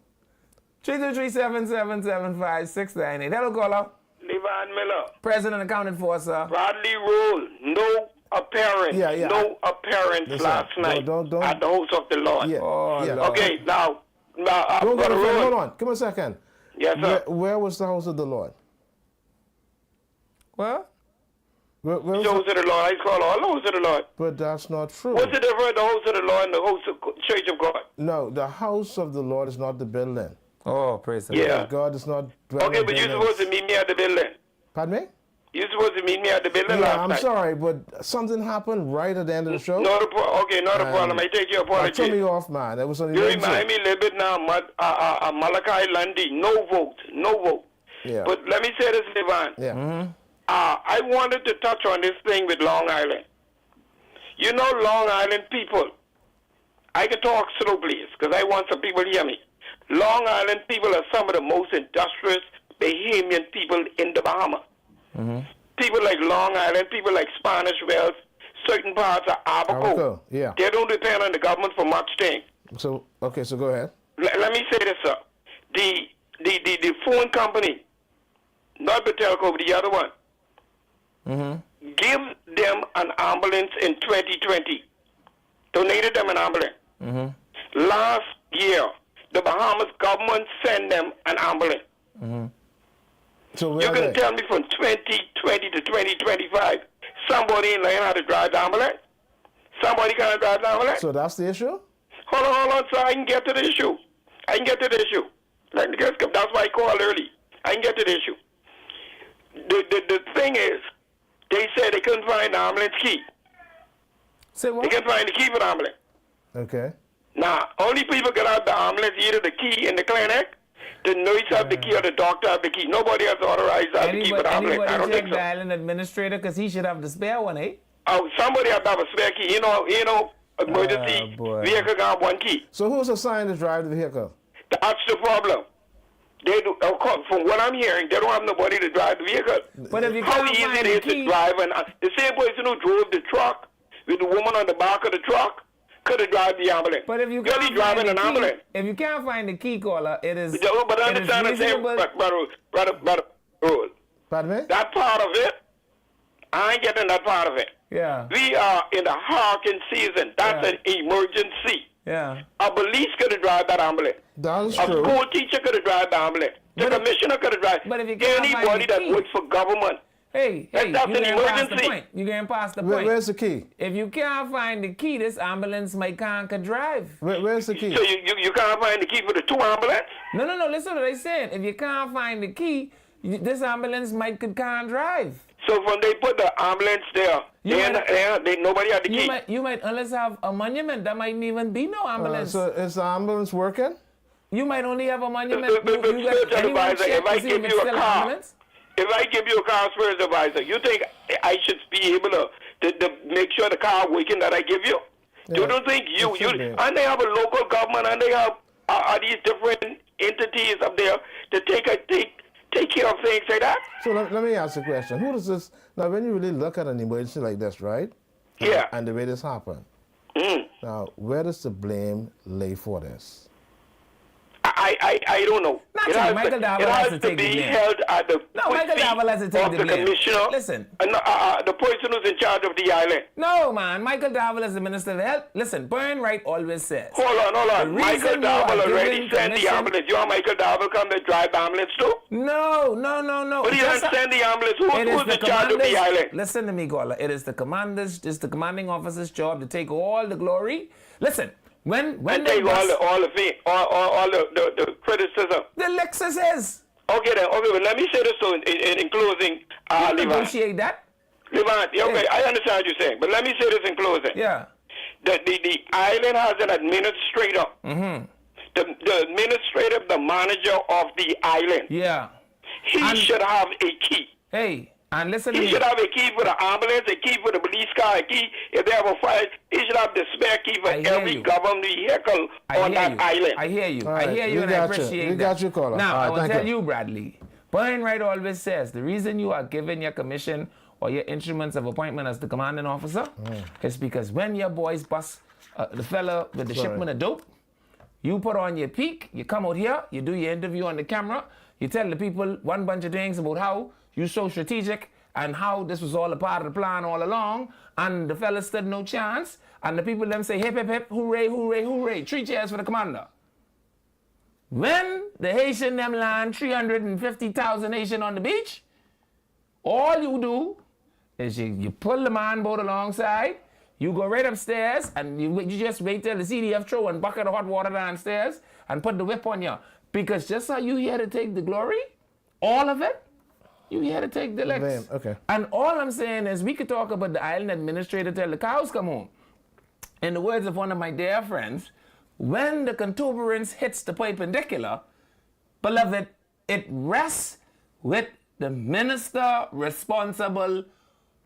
323-777-5698. Hello, caller. Levan Miller, President accounted for, sir. Bradley Rule, no appearance, Yeah. no appearance Listen, last night don't- at the house of the Lord. Yeah. Oh, yeah. Lord. Okay, now Don't go to Brother phone. Rule. Hold on. Give me a second. Yes, sir. Where was the house of the Lord? What? Where was The house of the Lord, I call all the house of the Lord. But that's not true. What's the difference the house of the Lord and the house of Church of God? No, the house of the Lord is not the building. Oh, praise the Yeah. God is not dwelling Okay, in but you're buildings. supposed to meet me at the building. Pardon me? You're supposed to meet me at the building Yeah, last I'm night. sorry, but something happened right at the end of the show. Not a okay, not a problem. I take your Turn me apology. off, man. That was on the You emergency. remind me a little bit now, Malachi Lundy, no vote. Yeah. But let me say this, Levan. Yeah. I wanted to touch on this thing with Long Island. You know, Long Island people, I can talk slow, please, because I want some people to hear me. Long Island people are some of the most industrious Bahamian people in the Bahamas. People like Long Island, people like Spanish Wells, certain parts of Abaco. Abaco, yeah. They don't depend on the government for much thing. So go ahead. Let me say this, sir. The phone company, not the telco, but the other one, give them an ambulance in 2020. donated them an ambulance. Last year, the Bahamas government sent them an ambulance. So where You are can they? tell me from 2020 to 2025, somebody in learn how to drive the ambulance? Somebody can drive the ambulance? So that's the issue? Hold on, sir. I can get to the issue. Let me just come. That's why I called early. I can get to the issue. The thing is, they said they couldn't find the ambulance key. Say They what? couldn't find the key for the ambulance. Okay. Now, only people get out the ambulance, either the key in the clinic, the nurse have the key, or the doctor have the key. Nobody has authorized to have the key for the ambulance. I don't Anybody think check so. the island administrator? Because he should have the spare one, eh? Oh, somebody has to have a spare key. Emergency boy. vehicle got one key. So who's assigned to drive the vehicle? That's the problem. They do, of course, from what I'm hearing, they don't have nobody to drive the vehicle. But if you How can't easy find it the is key, to drive, and the same person who drove the truck with the woman on the back of the truck could have driven the ambulance. but if you You're can't driving find an the key, ambulance. if you can't find the key, caller, it is. But it is understand the same, reasonable. brother, Pardon me? that part of it, I ain't getting that part of it. Yeah, We are in the hurricane season. That's Yeah. an emergency. yeah. A police could have driven that ambulance. That's A true. school teacher could have driven the ambulance. The But if- commissioner could have driven. but if you can't find Anybody the that key- works for government. Hey, That's you an getting past the emergency. point. You getting past the point. Where's the key? If you can't find the key, this ambulance might can't drive. Where's the key? So you can't find the key for the two ambulance? No. Listen to what I'm saying. If you can't find the key, this ambulance can't drive. So when they put the ambulance there, nobody had the key. You might unless have a monument. There might even be no ambulance. So is the ambulance working? You might only have a monument. But You got spiritual anyone advisor, check if I to see give it's you a still car, ambulance? if I give you a car spiritual advisor, you think I should be able to make sure the car working that I give you? Yeah, You don't think it should be. and they have a local government and they have these different entities up there to take care of things like that? So let me ask you a question. Who does this, now when you really look at an emergency like this, right? Yeah. And the way this happened. Now, where does the blame lay for this? I don't know. Not Michael Darwell has to take the be blame. held at the No, Michael feet Darwell has to take of the the blame. commissioner. Listen. And, the person who's in charge of the island. No, man. Michael Darwell is the Minister of Health. Listen, Brian Wright always says. Hold on. The Michael reason you are Darwell already giving sent the permission- ambulance. You want Michael Darwell come to drive the ambulance too? No. But he Just doesn't send the ambulance. It is Who's the in charge of the commanders- island? Listen to me, Gola. It is the commanding officer's job to take all the glory. Listen, when And they take all the criticism. the Lexus is. Okay, but let me say this so in closing, You Levant. negotiate that. Levant, okay, Yeah. I understand what you're saying, but let me say this in closing. Yeah. The island has an administrator. Mm-hmm. The administrator, the manager of the island. Yeah. He And- should have a key. Hey, and listen to He me. should have a key for the ambulance, a key for the police car, a key if they have a fire. He should have the spare key for I hear every you. government vehicle on that island. I hear you. All I right, hear you, we and I got you. appreciate We that. got you, caller. Now, All right, I will thank tell you. you, Bradley. Brian Wright always says the reason you are given your commission or your instruments of appointment as the commanding officer is because when your boys bust the fella with the shipment of dope, you put on your peak, you come out here, you do your interview on the camera, you tell the people one bunch of things about how you're so strategic and how this was all a part of the plan all along, and the fella stood no chance, and the people them say, hip, hip, hip, hooray, hooray, hooray, 3 cheers for the commander. When the Haitian them land 350,000 Haitian on the beach, all you do is you pull the man boat alongside, you go right upstairs, and you just wait till the CDF throw one bucket of hot water downstairs and put the whip on you. Because just how you here to take the glory, all of it, you here to take the licks. Blame, okay. And all I'm saying is we could talk about the island administrator till the cows come home. In the words of one of my dear friends, when the contuberance hits the perpendicular, beloved, it rests with the minister responsible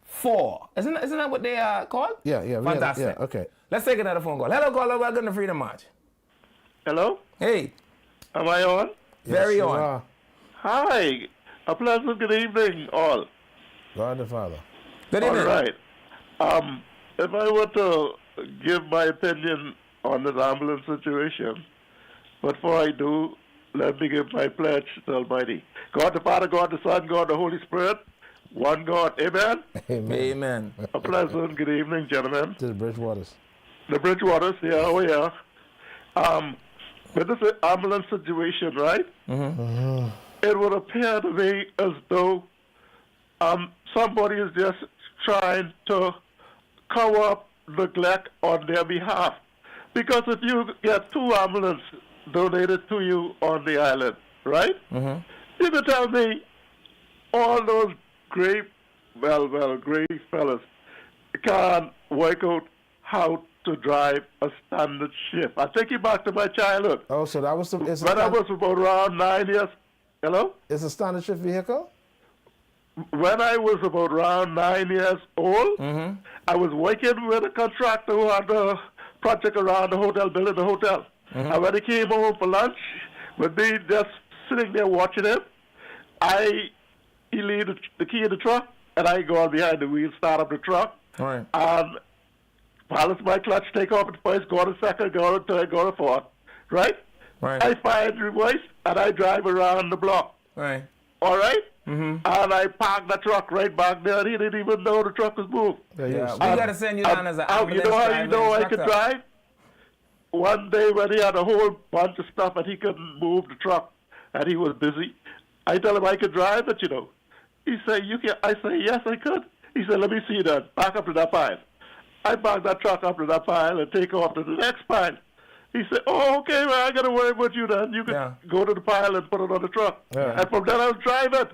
for. Isn't that what they are called? Yeah, Fantastic. yeah, okay. Let's take another phone call. Hello, caller. Welcome to Freedom March. Hello? Hey, Am I on? very you on. are. Hi. A pleasant good evening, all. God the Father. Good All evening. right. If I were to give my opinion on the ambulance situation, before I do, let me give my pledge to Almighty. God the Father, God the Son, God the Holy Spirit, one God. Amen? Amen. Amen. A pleasant good evening, gentlemen. To the Bridgewaters. the Bridgewaters, yeah, oh yeah. With this ambulance situation, right? It would appear to me as though somebody is just trying to cover up neglect on their behalf. Because if you get 2 ambulances donated to you on the island, right? You can tell me all those great fellas can't work out how to drive a standard ship. I take you back to my childhood. Oh, so that was when I was about around 9 years. Hello? It's a standard shift vehicle? When I was about around 9 years old, I was working with a contractor who had a project around the hotel, building the hotel. And when he came home for lunch, with me just sitting there watching him, he leave the key in the truck, and I go on behind the wheel, start up the truck, and balance my clutch, take off at first, go on the second, go on the third, go on the fourth, right? I find reverse, and I drive around the block. All right? And I parked the truck right back there. He didn't even know the truck was moved. We got to send you down as an ambulance you know how you know I could drive? One day when he had a whole bunch of stuff and he couldn't move the truck and he was busy, I tell him I could drive it, you know. He said, you can. I say, yes, I could. He said, let me see that. Back up to that pile. I back that truck up to that pile and take off to the next pile. He said, oh, okay, well, I got to worry about you then. You can go to the pile and put it on the truck. And from then I'll drive it.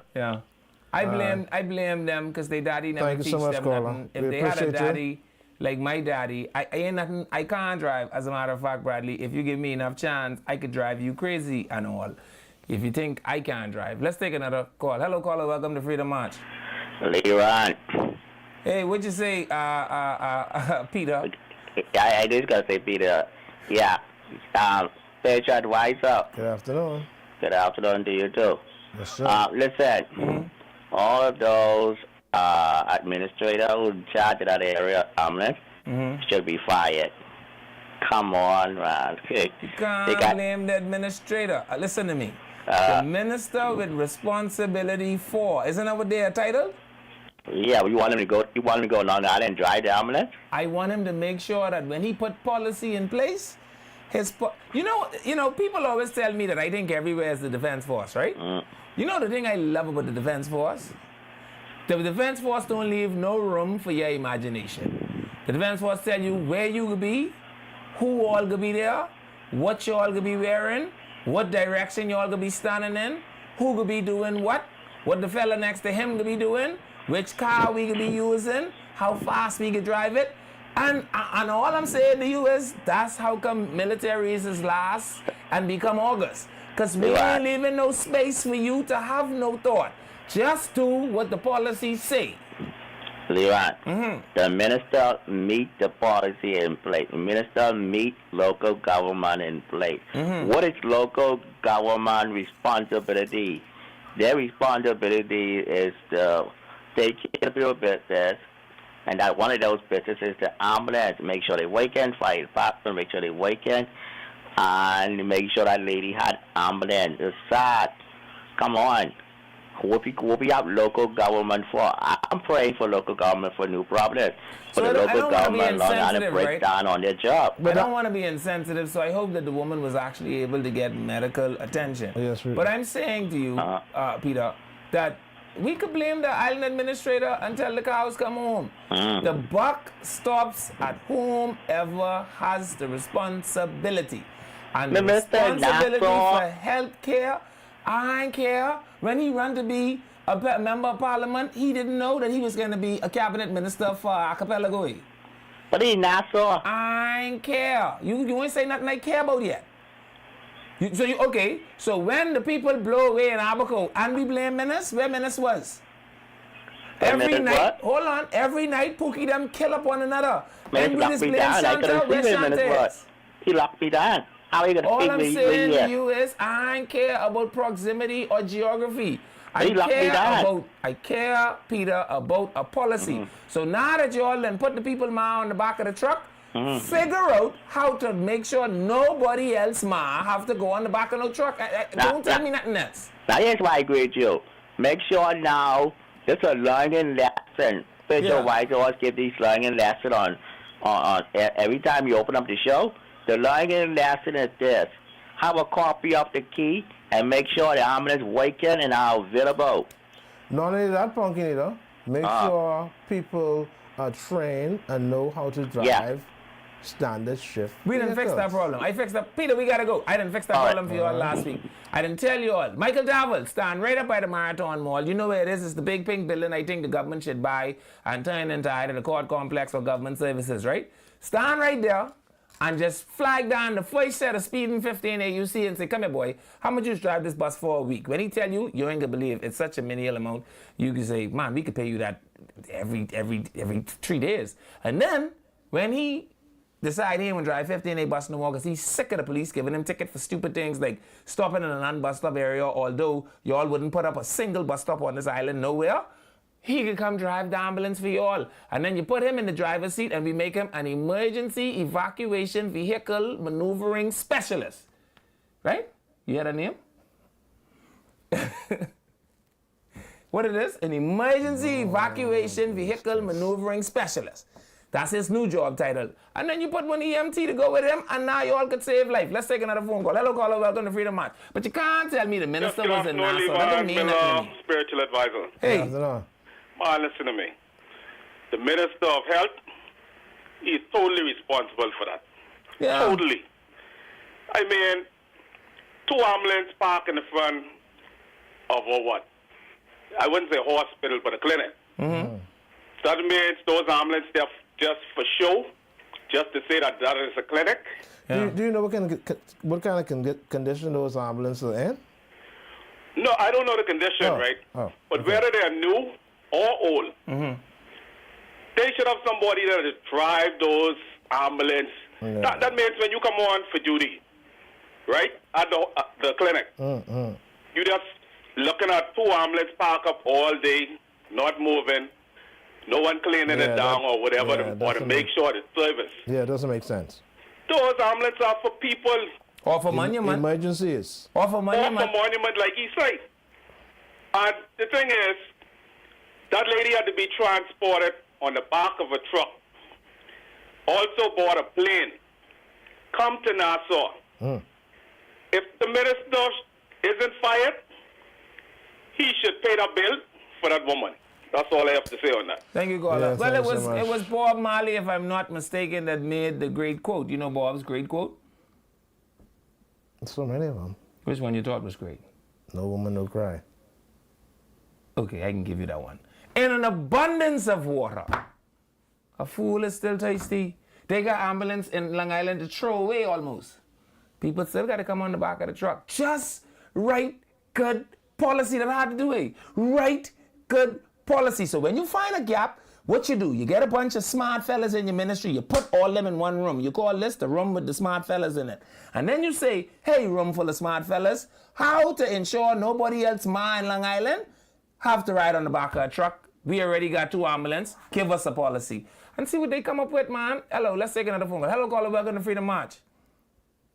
I blame them because their daddy never teach them nothing. If they had a daddy like my daddy, I ain't nothing. I can't drive. As a matter of fact, Bradley, if you give me enough chance, I could drive you crazy and all. If you think I can't drive. Let's take another call. Hello, caller. Welcome to Freedom March. Leron. Hey, what'd you say, Peter? I just got to say, Peter. Yeah. Spiritual advisor. Good afternoon. Good afternoon to you, too. Yes, sir. Listen, all of those administrators who in charge of that area ambulance should be fired. Come on, man. You can't blame the administrator. Listen to me. The minister with responsibility for. Isn't that what they are titled? Yeah, you want him to go. You want him to go Long Island and drive the ambulance? I want him to make sure that when he put policy in place, you know, people always tell me that I think everywhere is the defense force, right? You know the thing I love about the defense force? The defense force don't leave no room for your imagination. The defense force tell you where you could be, who all could be there, what you all could be wearing, what direction you all could be standing in, who could be doing what the fella next to him could be doing, which car we could be using, how fast we could drive it. And all I'm saying to you is that's how come militaries is last and become august. Because we ain't leaving no space for you to have no thought. Just do what the policies say. Leron, the minister meet the policy in place. The minister meet local government in place. What is local government responsibility? Their responsibility is to take care of your business, and that one of those businesses is the ambulance. Make sure they wake in, fire department, make sure they wake in, and make sure that lady had ambulance. It's sad. Come on. What we have local government for? I'm praying for local government for new problems. So the local government learn how to break right? down on their job. But I don't want to be insensitive, so I hope that the woman was actually able to get medical attention. Yes, really. But I'm saying to you, Peter, that we could blame the island administrator until the cows come home. The buck stops at whomever has the responsibility. And the responsibility for health care, I care. When he ran to be a member of parliament, he didn't know that he was going to be a cabinet minister for Archipelago. But he's not so. I care. You ain't say nothing I care about yet. So when the people blow away in Abaco and we blame Menace, where Menace was? Every night, hold on, every night Pookie them kill up one another. Menace locked me down. I couldn't see where Menace was. He locked me down. How are you gonna all I'm saying to you is I don't care about proximity or geography. I care, Peter, about a policy. So now that you all then put the people on the back of the truck, figure out how to make sure nobody else have to go on the back of no truck. Don't tell me nothing else. Now here's why I agree with you. Make sure now it's a learning lesson. Special advisors give these learning lessons on every time you open up the show. The learning lesson is this: have a copy of the key and make sure the ambulance waken and are available. Not only that, Punky, make sure people are trained and know how to drive standard shift. We didn't fix that problem. I fixed that. Peter, we gotta go. I didn't fix that problem for you all last week. I didn't tell you all. Michael Davel, stand right up by the Marathon Mall. You know where it is. It's the big pink building I think the government should buy and turn into either the court complex or government services, right? Stand right there and just flag down the first set of speeding 15 AUC and say, come here, boy, how much you drive this bus for a week? When he tell you, you ain't gonna believe it's such a minimal amount. You can say, man, we could pay you that every 3 days. And then when he decide he ain't gonna drive 15A bus no more because he's sick of the police giving him ticket for stupid things like stopping in a non-bus stop area, although y'all wouldn't put up a single bus stop on this island nowhere. He could come drive the ambulance for y'all. And then you put him in the driver's seat and we make him an emergency evacuation vehicle maneuvering specialist. Right? You hear that name? What it is? An emergency evacuation vehicle maneuvering specialist. That's his new job title. And then you put one EMT to go with him, and now you all could save life. Let's take another phone call. Hello, caller. Welcome to Freedom March. But you can't tell me the minister was in Nassau. That doesn't mean nothing. Spiritual advisor. Hey. Man, listen to me. The Minister of Health, he's totally responsible for that. Yeah. Totally. I mean, 2 ambulances parked in the front of a what? I wouldn't say hospital, but a clinic. Mm-hmm. That means those ambulances, they're just for show, just to say that that is a clinic. Yeah. Do you know what kind of condition those ambulances are in? No, I don't know the condition, right? But whether they're new or old, they should have somebody that will drive those ambulances. Yeah. That means when you come on for duty, right, at the clinic, you just looking at 2 ambulances parked up all day, not moving, no one cleaning it down or whatever, or to make sure the service. Yeah, it doesn't make sense. Those ambulances are for people. Or for monument. Emergencies. Or for monument. Or for monument, like he said. And the thing is, that lady had to be transported on the back of a truck. Also bought a plane. Come to Nassau. If the minister isn't fired, he should pay the bill for that woman. That's all I have to say on that. Thank you, caller. Well, it was Bob Marley, if I'm not mistaken, that made the great quote. You know Bob's great quote? So many of them. Which one you thought was great? No woman, no cry. Okay, I can give you that one. In an abundance of water, a fool is still thirsty. They got ambulance in Long Island to throw away almost. People still got to come on the back of the truck. Just right, good policy that I had to do it. Right, good policy. So when you find a gap, what you do? You get a bunch of smart fellas in your ministry. You put all them in one room. You call this the room with the smart fellas in it. And then you say, hey, room full of smart fellas, how to ensure nobody else in Long Island have to ride on the back of a truck. We already got 2 ambulances. Give us a policy. And see what they come up with, man. Hello, let's take another phone call. Hello, caller. Welcome to Freedom March.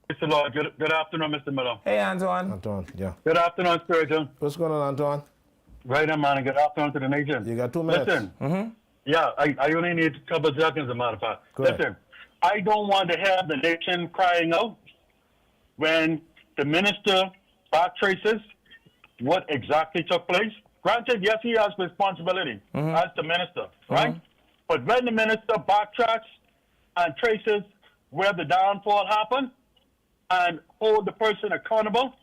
Mr. Lord, good afternoon, Mr. Miller. Hey, Antoine. Antoine, yeah. Good afternoon, Spiritual. What's going on, Antoine? Right on, man, and good afternoon to the nation. You got 2 minutes. Listen, yeah, I only need a couple of seconds, as a matter of fact. Listen, I don't want to have the nation crying out when the minister back traces what exactly took place. Granted, yes, he has responsibility as the minister, right? But when the minister backtracks and traces where the downfall happened and hold the person accountable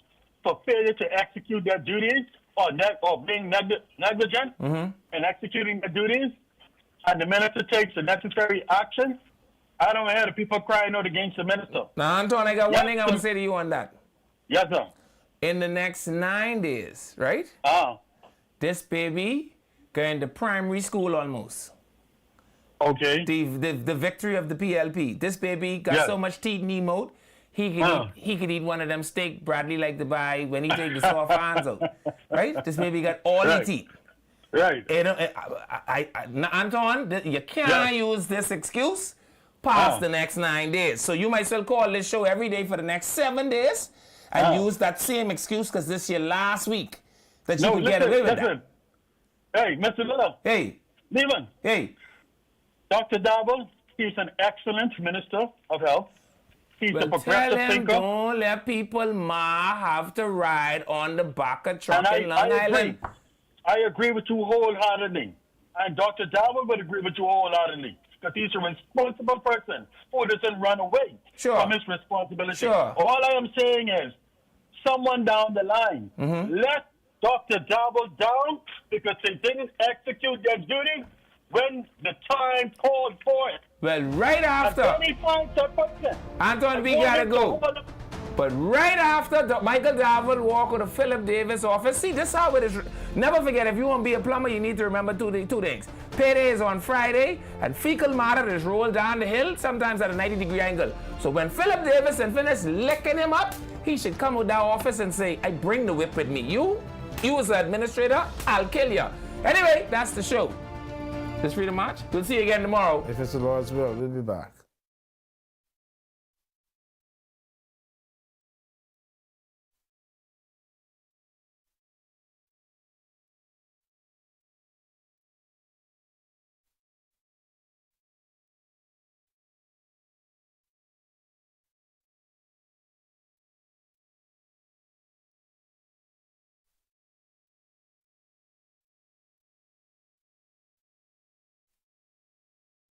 for failure to execute their duties or being negligent in executing their duties, and the minister takes the necessary action, I don't hear the people crying out against the minister. Now, Antoine, I got one thing I want to say to you on that. Yes, sir. In the next 9 days, right? This baby going to primary school almost. Okay. The victory of the PLP. This baby got so much teeth in his mouth, he could eat one of them steak Bradley like to buy when he take the soft hands out. Right? This baby got all the teeth. Right. Antoine, you can't use this excuse past the next 9 days. So you might as well call this show every day for the next 7 days and use that same excuse because this is your last week that you can get away with that. Hey, Mr. Little. Hey. Leland. Hey. Dr. Dabble, He's an excellent Minister of Health. He's a Well, tell progressive him thinker. don't let people have to ride on the back of truck And in Long Island. I agree with you wholeheartedly. And Dr. Darwin would agree with you wholeheartedly. Because he's a responsible person who doesn't run away from his responsibility. Sure. All I am saying is, someone down the line, let Dr. Darwin down because they didn't execute their duty when the time called for it. Well, right after. And then he finds that person. Anton, we gotta go. But right after Michael Darville walked to the Philip Davis office, see, this is how it is. Never forget, if you want to be a plumber, you need to remember two things. Payday is on Friday, and fecal matter is rolled down the hill, sometimes at a 90-degree angle. So when Philip Davis and finished licking him up, he should come to that office and say, I bring the whip with me. You as the administrator, I'll kill you. Anyway, that's the show. This Freedom March. We'll see you again tomorrow. If it's the Lord's will, we'll be back.